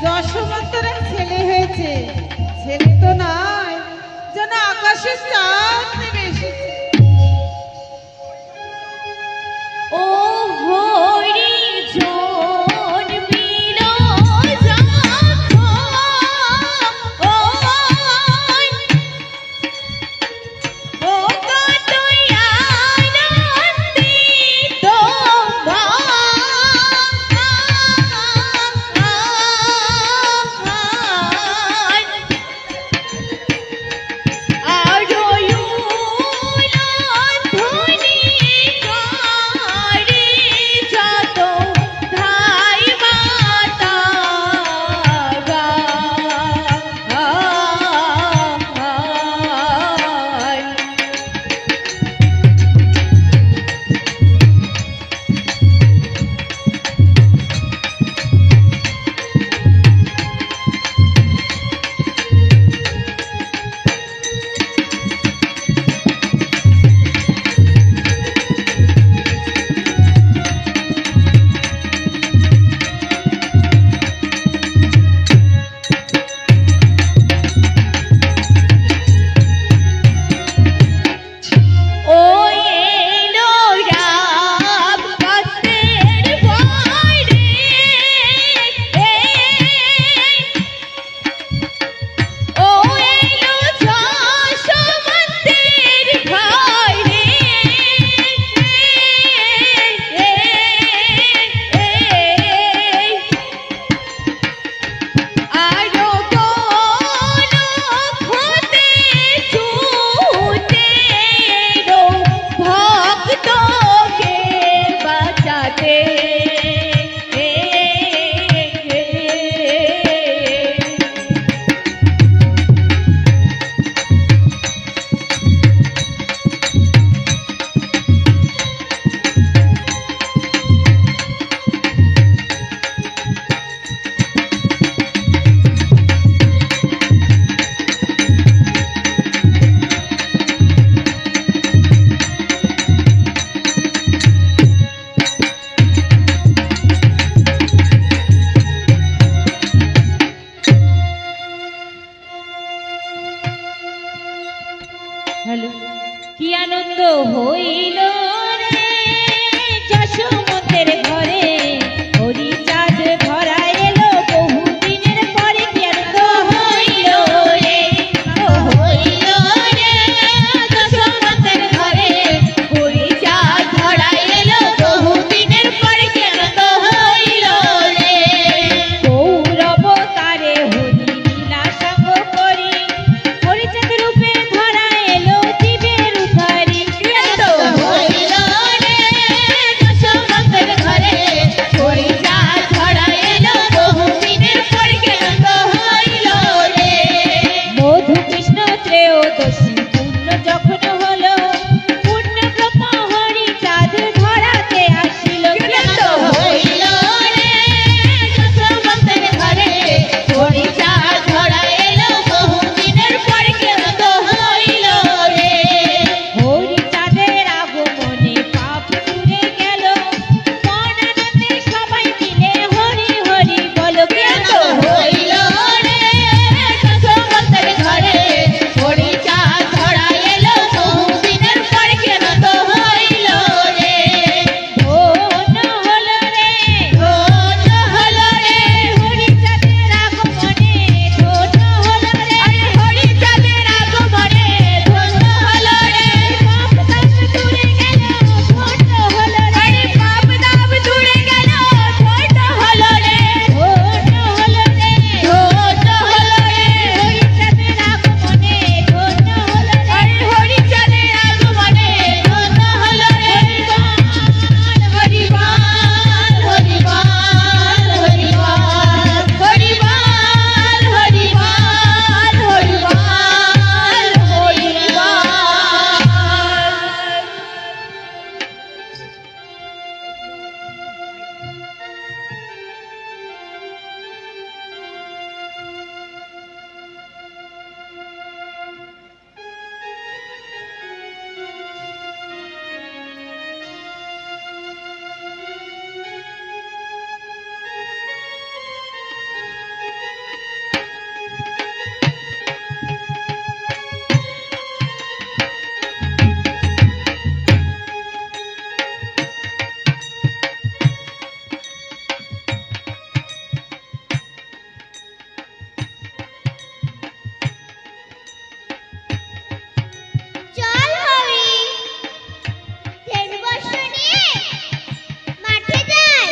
যশোমন্তরা ছেলে হয়েছে, ছেলে তো নয়, যেন আকাশের চাঁদ নেমে এসেছে। ও হরি জন বিলো ও কতই আনন্দিত হ্যালো কি আনন্দ হইল রে যশোমতের ঘরে হরি চাঁদ ধরা এলো বহুদিনের পরে কি আনন্দ হইল রে হইল রে যশোমতের ঘরে হরি চাঁদ ধরা এলো বহুদিনের পরে কি আনন্দ হইল রে গৌরব তারে হরি লীলা সঙ্গ করি হরি চাঁদ রূপে ধরা এলো জীবের উদ্ধারি কি আনন্দ হইল রে যশোমতের ঘরে হরি চাঁদ ধরা এলো বহুদিনের পরে কি আনন্দ হইল রে মধু কৃষ্ণ ত্রয়োদশী পূর্ণ যখন হলো পূর্ণ ব্রহ্ম হরি চাঁদ ধরাতে আসিল কি আনন্দ হইল রে যশোমতের ঘরে হরি চাঁদ ধরা এলো বহুদিনের পরে কি আনন্দ হইল রে হরি চাঁদের আগমনে পাপ দূরে গেল মন আনন্দে সবাই মিলে হরি হরি বলো কি আনন্দ হইল রে যশোমতের ঘরে হরি চাঁদ ধরা এলো বহুদিনের পরে কি আনন্দ হইল রে ধন্য হলো রে হরি চাঁদের আগমনে ধন্য হলো রে হরি চাঁদের আগমনে ধন্য হলো রে পাপ দাব দূরে গেল ধন্য হলো রে পাপ দাব দূরে গেল ধন্য হলো রে ধন্য হলো রে হরি চাঁদের আগমনে ধন্য হলো রে হরি চাঁদের আগমনে ধন্য হলো রে হরি বল হরি বল হরি বল হরি বল হরি বল হরি বল হরি বল হরি বল চল হরি টেনবর্ষ নিয়ে মাঠে যাই।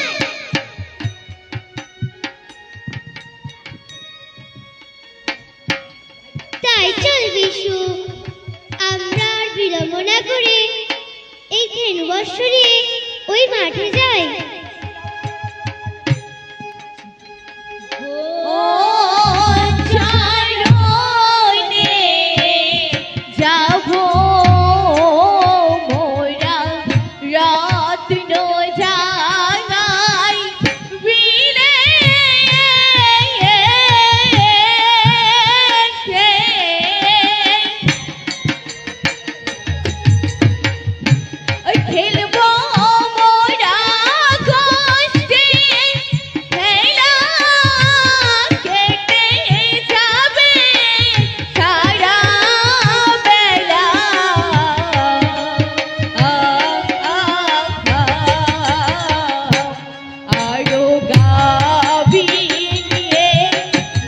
তাই চল বিশু, আমরা আর বিলম্ব না করে এই টেনবর্ষ নিয়ে ওই মাঠে যাই। যাবো মোরা রত্ন জানাই বিলে খেলবো মোরা গোষ্ঠী খেলা কেটে যাবে সারা বেলা আরো গাবি নিয়ে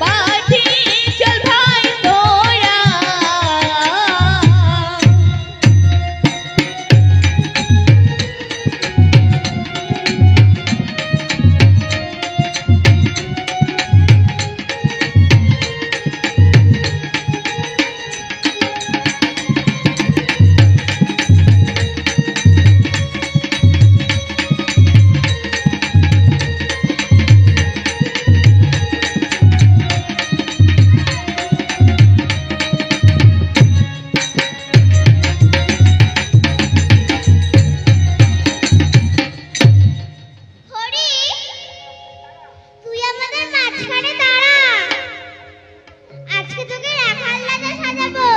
মাঠে চল ভাই তোরা হরি, তুই আমাদের মাঝখানে দাঁড়া, আজকে তোকে রাখাল রাজা সাজাবো।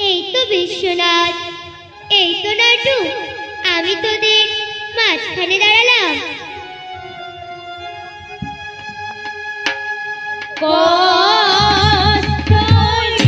এই তো বিশ্বনাথ, এই তো নাটু, আমি তোদের মাঝখানে দাঁড়ালাম। কষ্টলি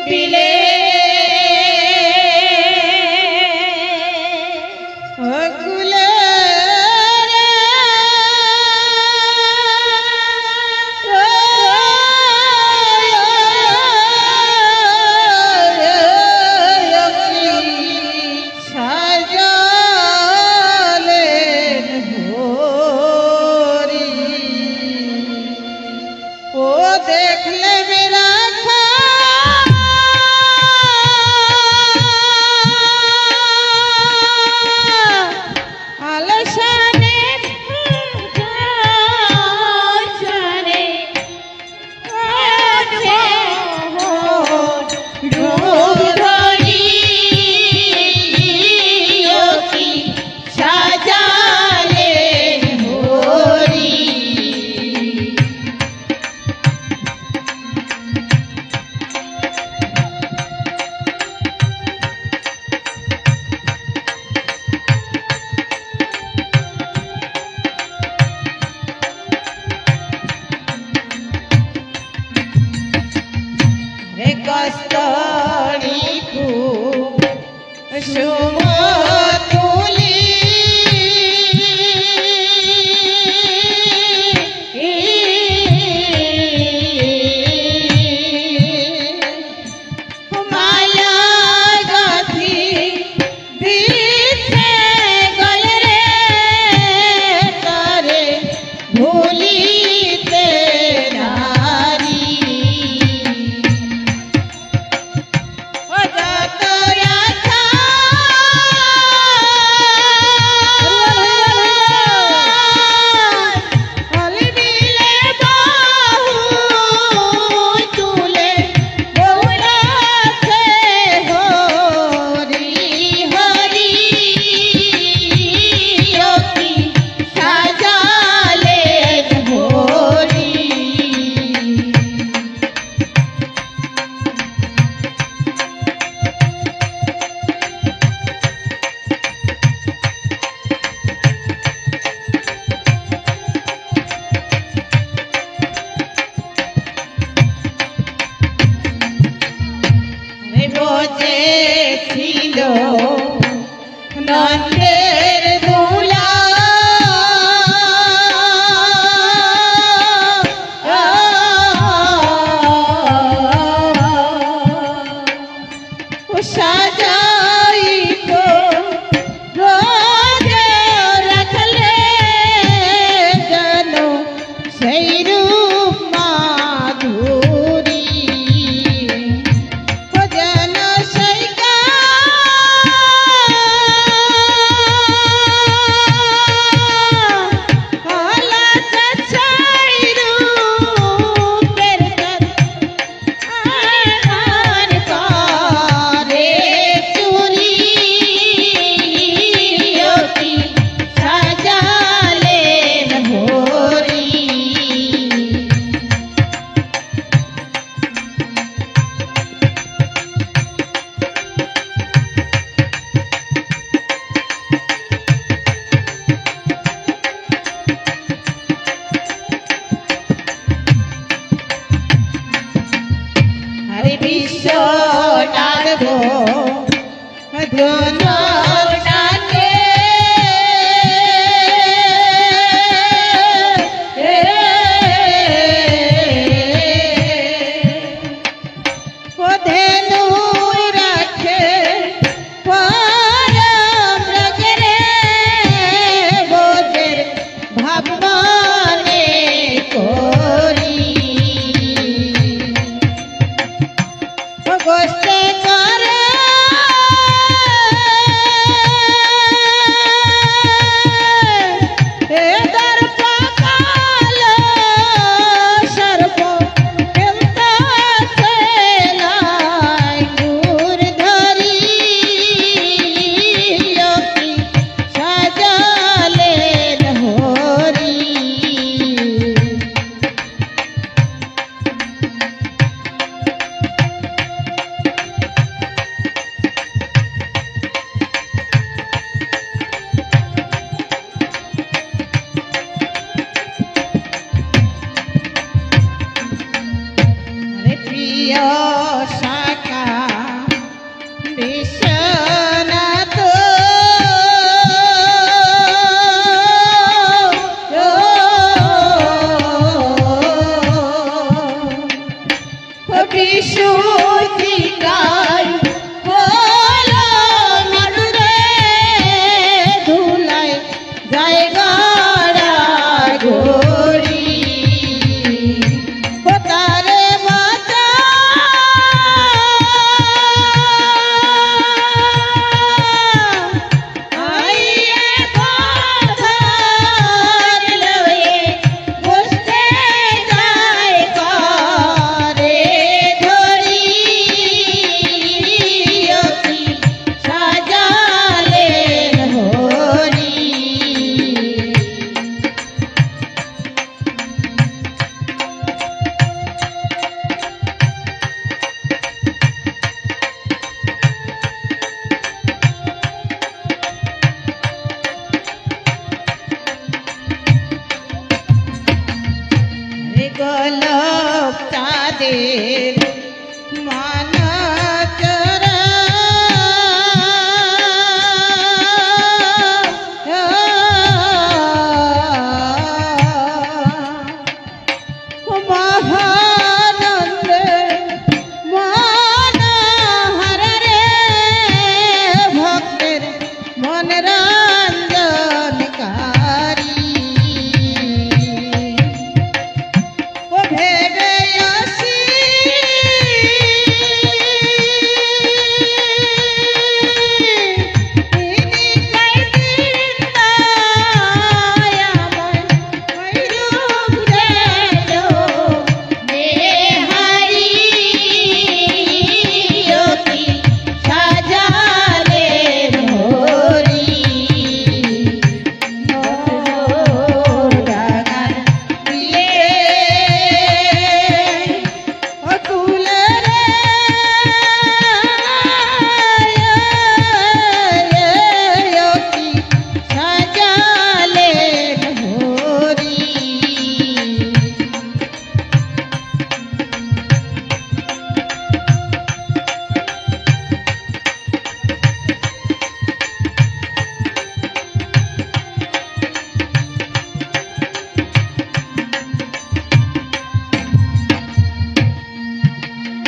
বিলে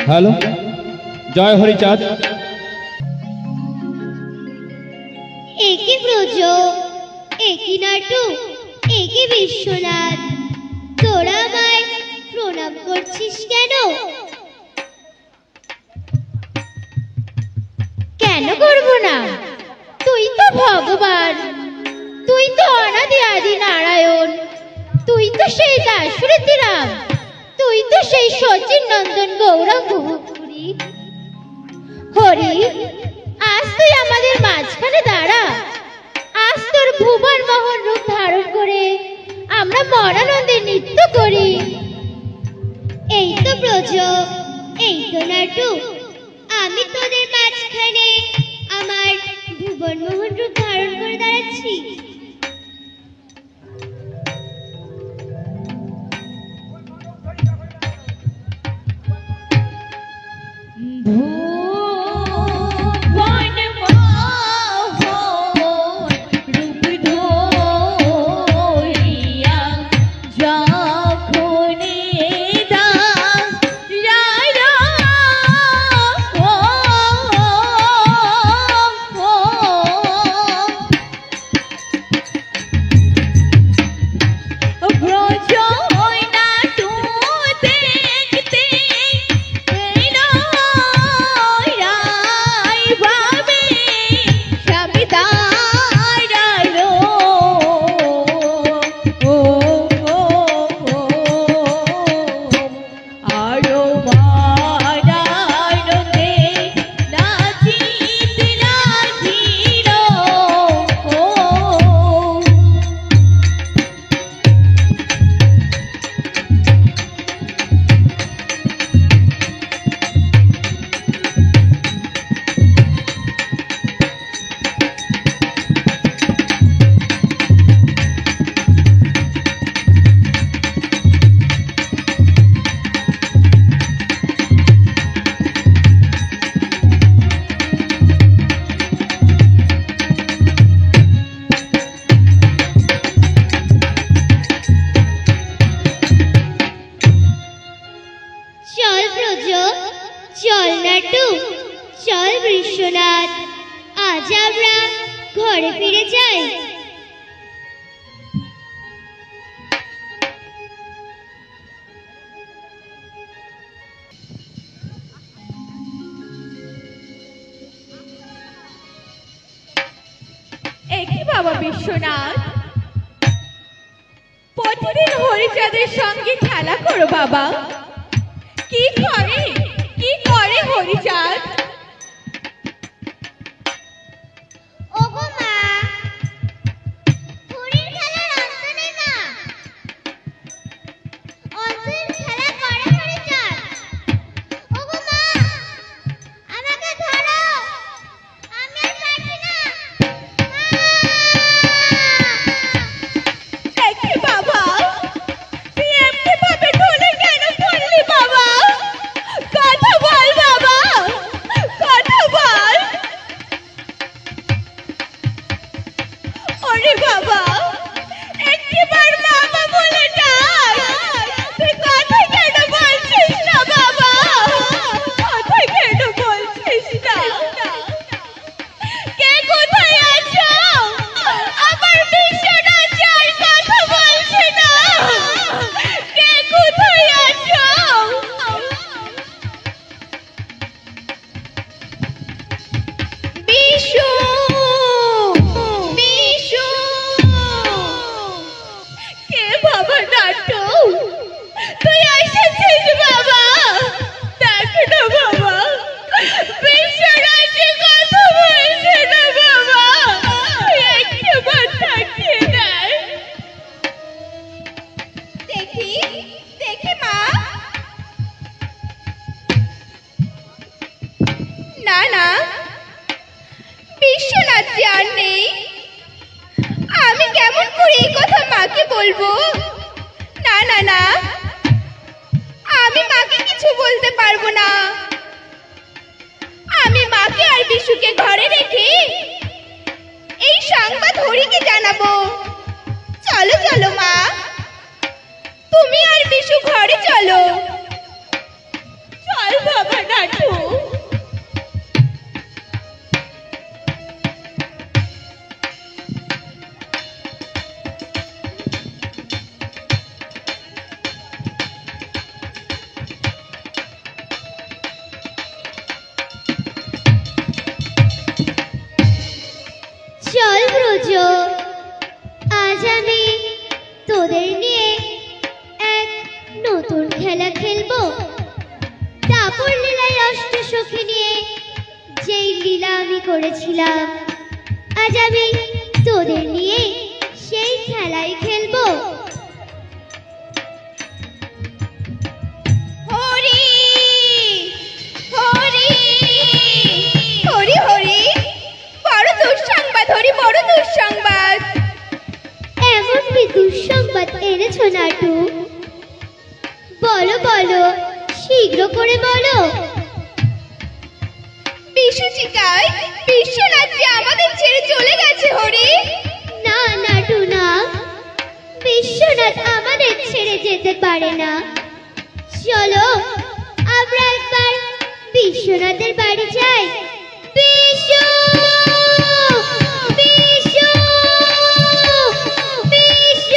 হ্যালো, জয় হরিচাঁদ। একে ব্রজ, একে নাটু, একে বিশ্বনাথ, তোরা আমায় প্রণাম করছিস কেন? কেন করব না? তুই তো ভগবান, তুই তো অনাদি আদি নারায়ণ, তুই তো সেই দাশরথী রাম, তুই তো সেই সচিন নন্দন গৌরাঙ্গ পুরী। হরি, আজ তুই আমাদের মাঝখানে দাঁড়া। আজ তোর ভুবন মোহন রূপ ধারণ করে আমরা মনানন্দে নৃত্য করি। এই তো ব্রজ, এই তো নাটু, আমি তোদের মাঝখানে আমার ভুবন মোহন রূপ ধারণ করে দাঁড়াচ্ছি। চল নাটু, চল বিশ্বনাথ, আজ আমরা ঘরে ফিরে যাই। একি বাবা বিশ্বনাথ, প্রতিদিন হরিচাঁদের সঙ্গে খেলা করো বাবা। কি করে হরিচাঁদ? ওগো মা, হরির খেলার অন্ত নেই মা। অন্তর খেলা করে হরিচাঁদ। ওগো মা, আমাকে ধরো, আমি আর পারছি না। একি বাবা, তুই এমনি ভাবে ঢলে কেন পড়লি বাবা? কথা বল বাবা, কথা বল। ওরে বাবা, একটিবার মামা বলে ডাক। তুই কথা কেন বলছিস না বাবা? কথা কেন বলছিস না? কে কোথায় আছো? আমার বিশ্বনাথ যাই কথা বলছে না। কে কোথায় আছো? বিশু, বিশু। কে বাবা নাটু? তুই এসেছিস বাবা? দেখ না বাবা, বিশ্বনাথ যে কথা বলছে না বাবা। একবার তাকিয়ে দেখ। দেখি দেখি মা। না না, বিশ্বনাথ যে আর নেই। আমি কেমন করে এই কথা মাকে বলবো? না না না, আমি মাকে কিছু বলতে পারবো না। আমি মাকে আর বিশুকে ঘরে রেখে এই সংবাদ হরিকে জানাবো। চলো চলো মা, তুমি আর বিশু ঘরে চলো। চল বাবা নাটু। চল ব্রজ, আজ আমি তোদের নিয়ে এক নতুন খেলা খেলবো। দাপর লীলায় অষ্টসখী নিয়ে যেই লীলা আমি করেছিলাম, আজ আমি তোদের নিয়ে সেই খেলাই খেলবো। হরি হরি হরি হরি, বড় দুঃসংবাদ হরি, বড় দুঃসংবাদ। এমন কি দুঃসংবাদ এনেছো নাটু? বলো বলো, শীঘ্র করে বলো। বিশ্বচিকায় বিশ্বনাথ যে আমাদের ছেড়ে চলে গেছে হরি। না নাটু না, বিশ্বনাথ আমাদের ছেড়ে যেতে পারে না। চলো আমরা একবার বিশ্বনাথের বাড়ি যাই। বিশ্ব বিশ্ব বিশ্ব।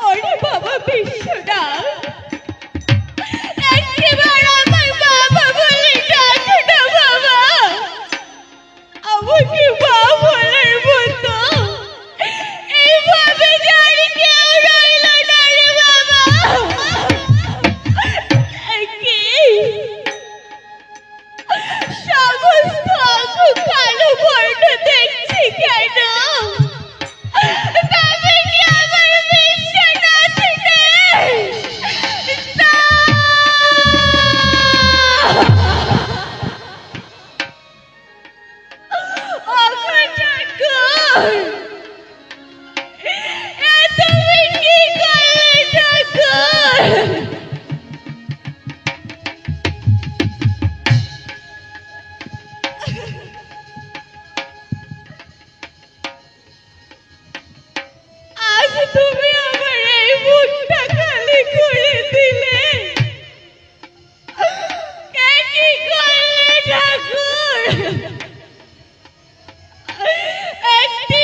ওরে বাবা বিশ্বনাথ, একবার আমার বাবা বলে ডাকো না বাবা, আমাকে মা বলার মতো এইভাবে যার কেউ রইল না রে বাবা। কি সমস্ত অঙ্গ কালো বর্ণ দেখছি কেন? তবে কি আমার বিশ্বনাথ নেই? না! ওগো ঠাকুর, এ তুমি কি করলে ঠাকুর? আজ তুমি আমার এই মুখটা খালি করে দিলে। কে কি করলে ঠাকুর? একটি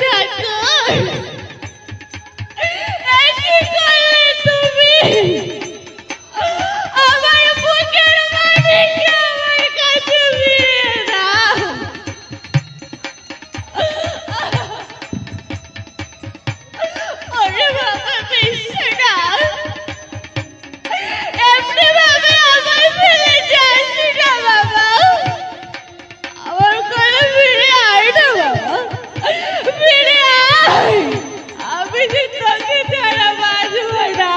ঠাকুর, এ কি করলে তুমি? আমার বুকের মানিককে আমার কাছে ফিরিয়ে দাও। ওরে বাবা বিশ্বনাথ, এমনি ভাবে আমায় ফেলে যাস না বাবা। আমার কোলে ফিরে আয় না বাবা, ফিরে আয়। আমি যে তোকে ছাড়া বাঁচব না।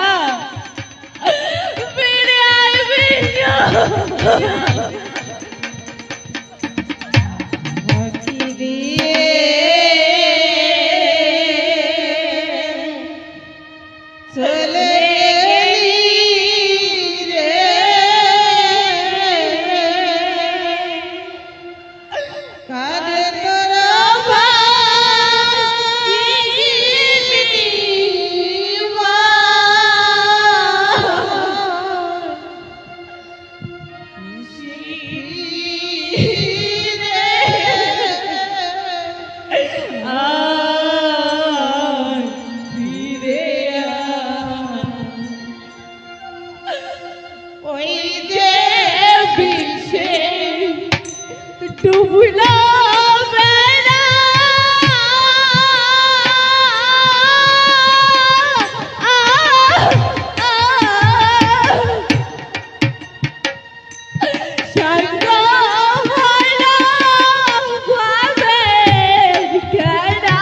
ফিরে আয় চলে ওই যে বিষে ডুবলো বেলা, শান্ত হলো ভাবের খেলা।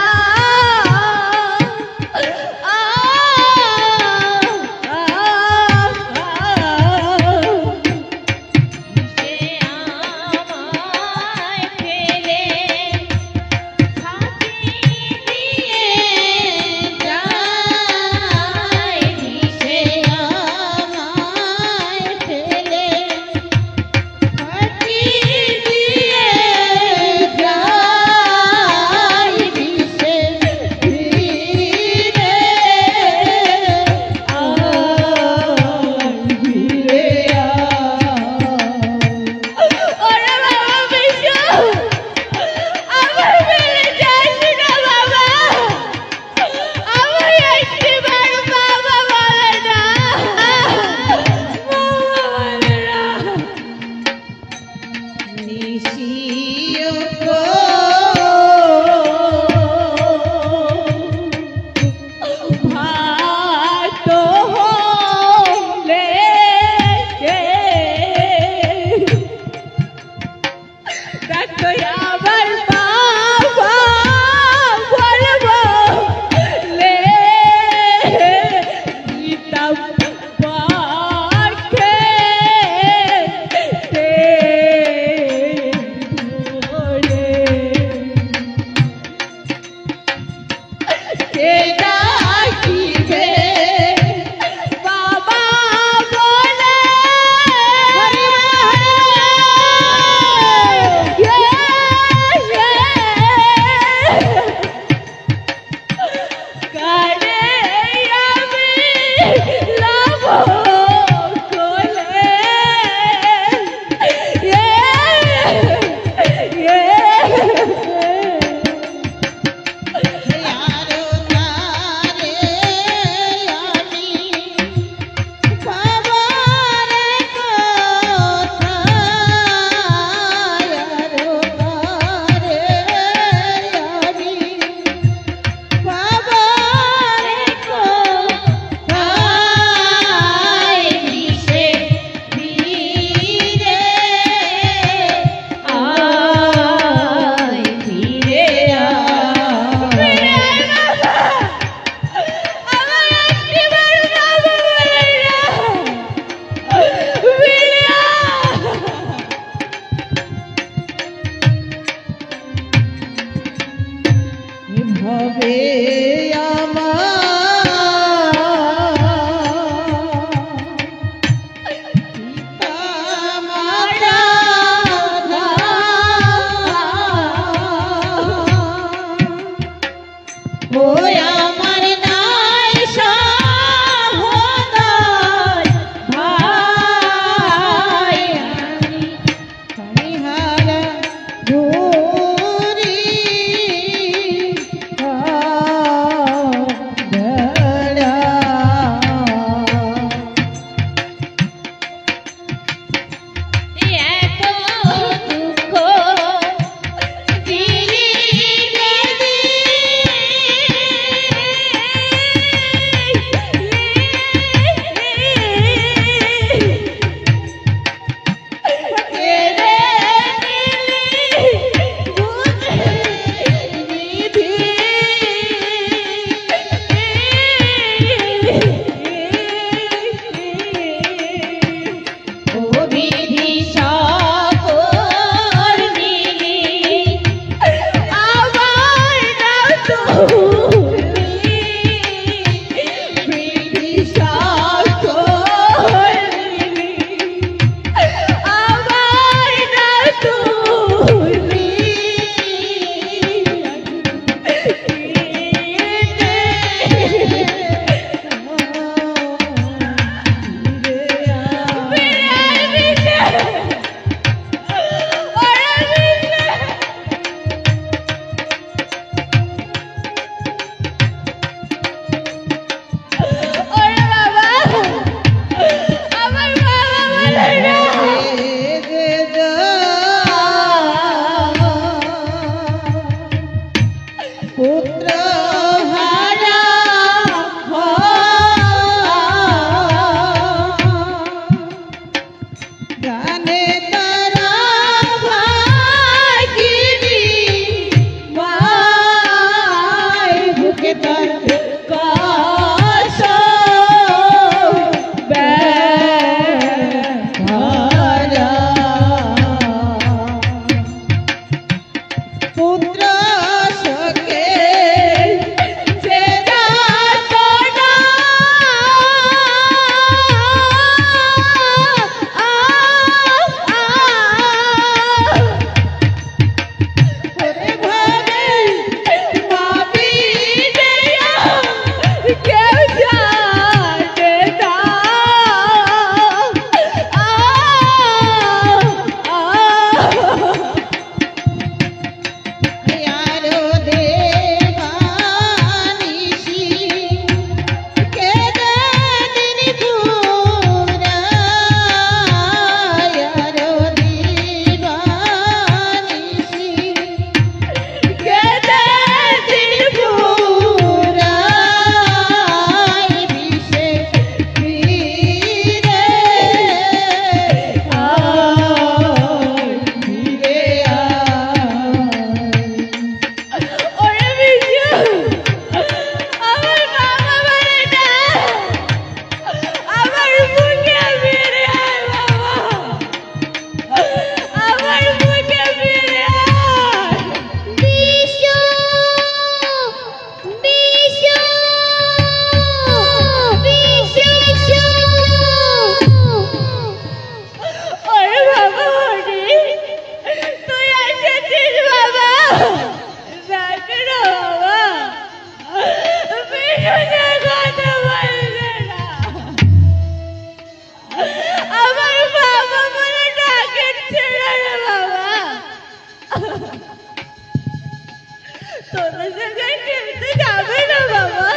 তোদের সঙ্গে খেলতে যাবে না বাবা,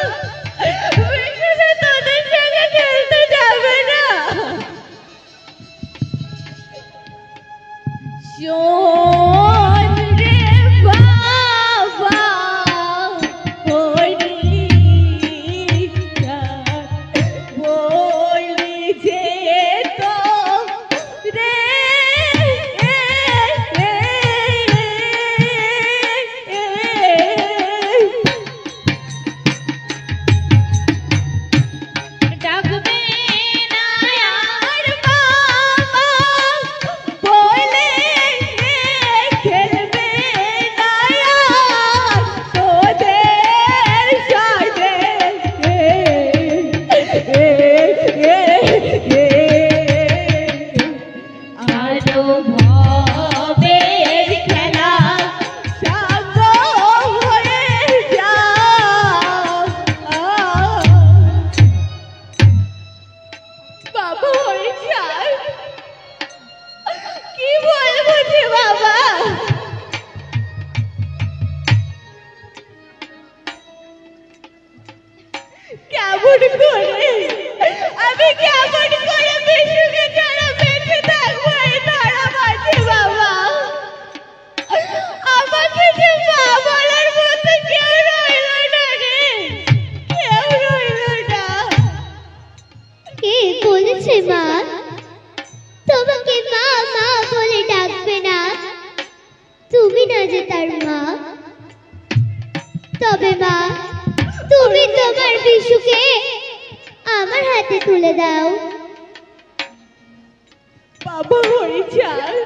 বিশুরা তোদের সঙ্গে খেলতে যাবে না। শোন রে বাবা, বলি যে তো রে ডাকবে না আর বাবা, বলে খেলবে না আর তোদের সাথে। আরো ভবের খেলা সাঙ্গ হয়ে যাও। বাবা হয়ে যায়, কি বলবো যে বাবা, কেমন করে আমি কেমন করে বিশুকে ছাড়া বেঁচে থাকবো এই ধরা মাঝে বাবা। আমাকে যে মা বলার মতো কেউ রইল না রে, কেউ রইল না। কে বলেছে মা তোমাকে মা মা বলে ডাকবে না? তুমি না যে তার মা। তবে মা, তুমি তোমার বিশুকে আমার হাতে তুলে দাও। বাবা হয়ে যায়,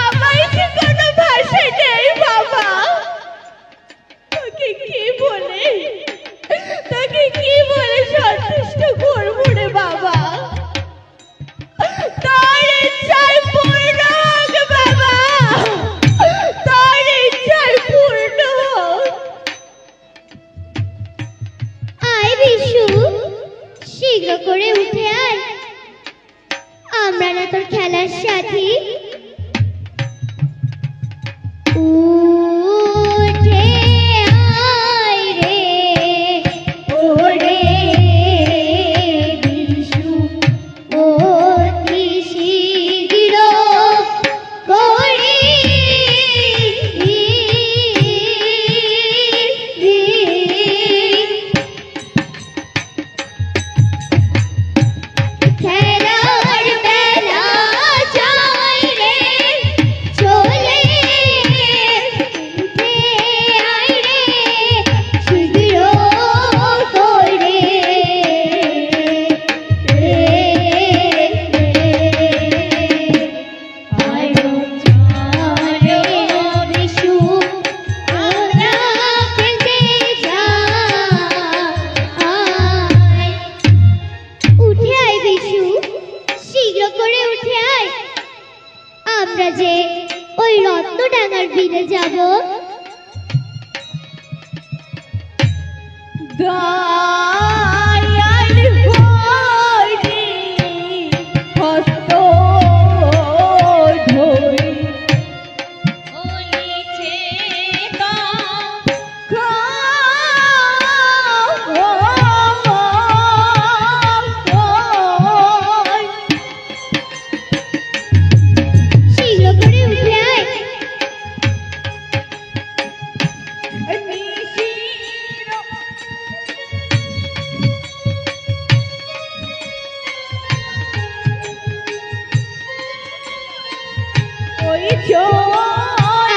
আমার যে কোনো ভাষা নেই বাবা। তোকে কি বলে সন্তুষ্ট করবো রে বাবা? তোর ইচ্ছায় পূর্ণ হোক বাবা, তোর ইচ্ছায় পূর্ণ হোক। আয় বিশু, শীঘ্র করে উঠে আয়, আমরা না তোর খেলার সাথী। উঠে আয় রে ওরে বিশু, অতি শীঘ্র করে খেলার বেলা যায় রে চলে, উঠে আয় রে শীঘ্র করে। আরো ছাড়ে বিশু, আমরা খেলতে যাই। উঠে আয় বিশু, শীঘ্র করে উঠে আয়, আমরা যে ওই রত্নডাঙ্গার বিলে যাব। দয়াল হরি হস্ত ধরি হইছে শীঘ্র করে উঠে আয়,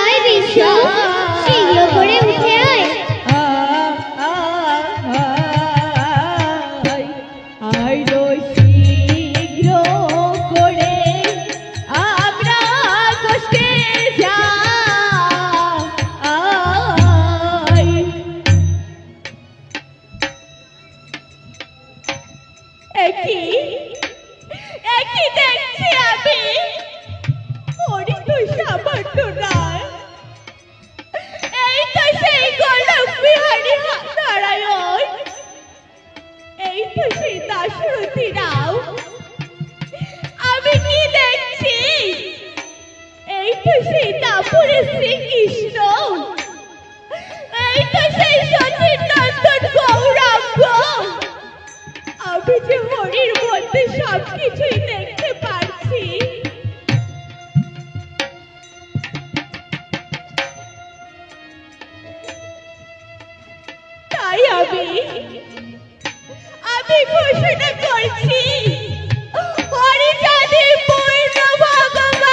আয় বিশু, শীঘ্র করে উঠে আয়। আইলো শীঘ্র করে আমরা কষ্টে যাই। একই দেখছি আমি, ওরই তো সামান্য নয়, এই তো সেই গোলক বিহারী নারায়ণ, এই তো সেই দাশরথী রাও। আমি কি দেখছি, এই তো সেই দাপুরে শ্রীকৃষ্ণ, এই তো সেই সচিন নন্দন গৌরাঙ্গ। আমি যে হরির মধ্যে সবকিছুই দেখতে পাচ্ছি। তাই আমি ঘোষণা করছি, হরি যদি পূর্ণ ভগবান,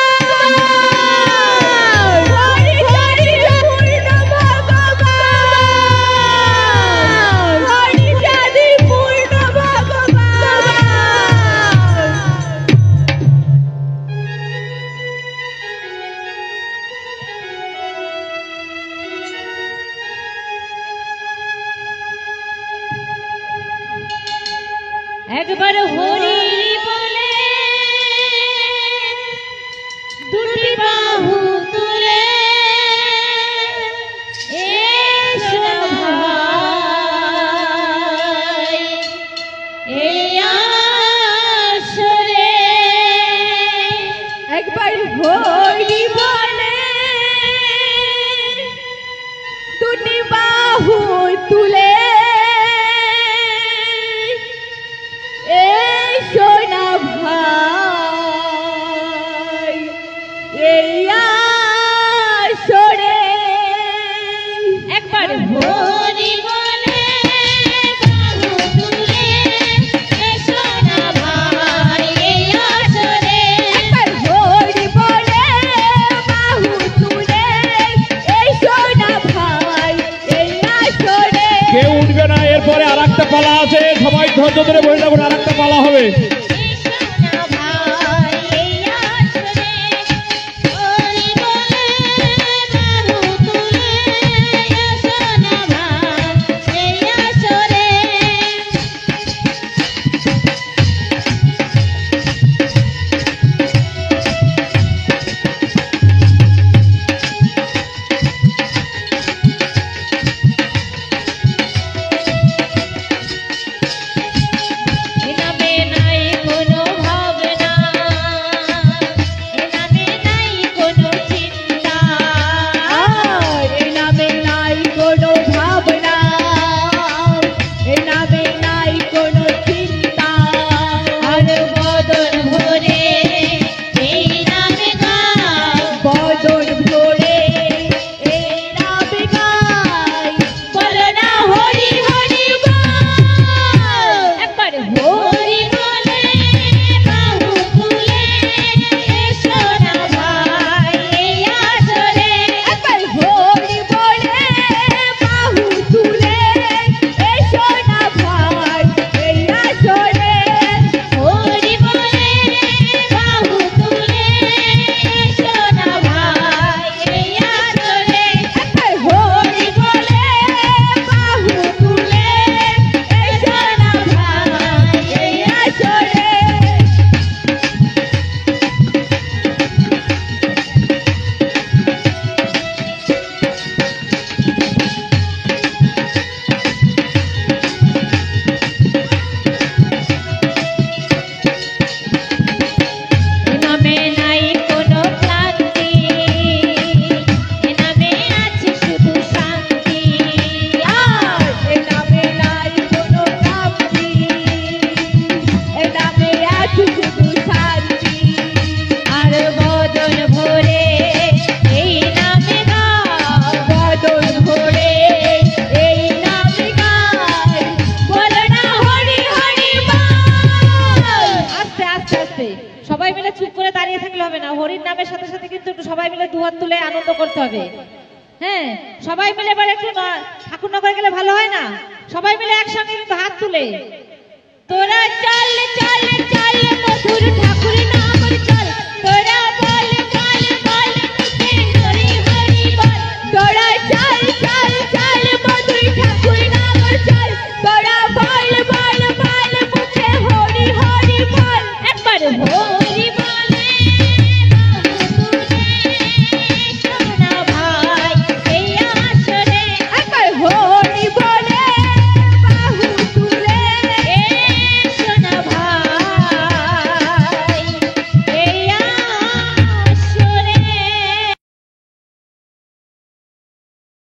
হরি যদি পূর্ণ ভগবান, হরি যদি পূর্ণ ভগবান। একবার হরি বলে দুটি বাহু তুলে এসো ভাই এই আসরে। একবার হরি বলে দুটি বাহু তুলে সোনা ভাই এই আসরে। একবার হরি বলে বাহু তুলে সোনা ভাই এই আসরে। একবার হরি বলে বাহু তুলে সোনা ভাই এই আসরে। কেউ উঠবে না, এরপরে আর একটা পালা আছে, সবাই ধৈর্য ধরে বসে থাকুন, আর একটা পালা হবে। হরির নামের সাথে সাথে কিন্তু একটু সবাই মিলে দুহাত তুলে আনন্দ করতে হবে। হ্যাঁ, সবাই মিলে এবার একটু ঠাকুরনগরে গেলে ভালো হয় না? সবাই মিলে একসঙ্গে কিন্তু হাত তুলে তোরা চল চল চল মধুর ঠাকুর না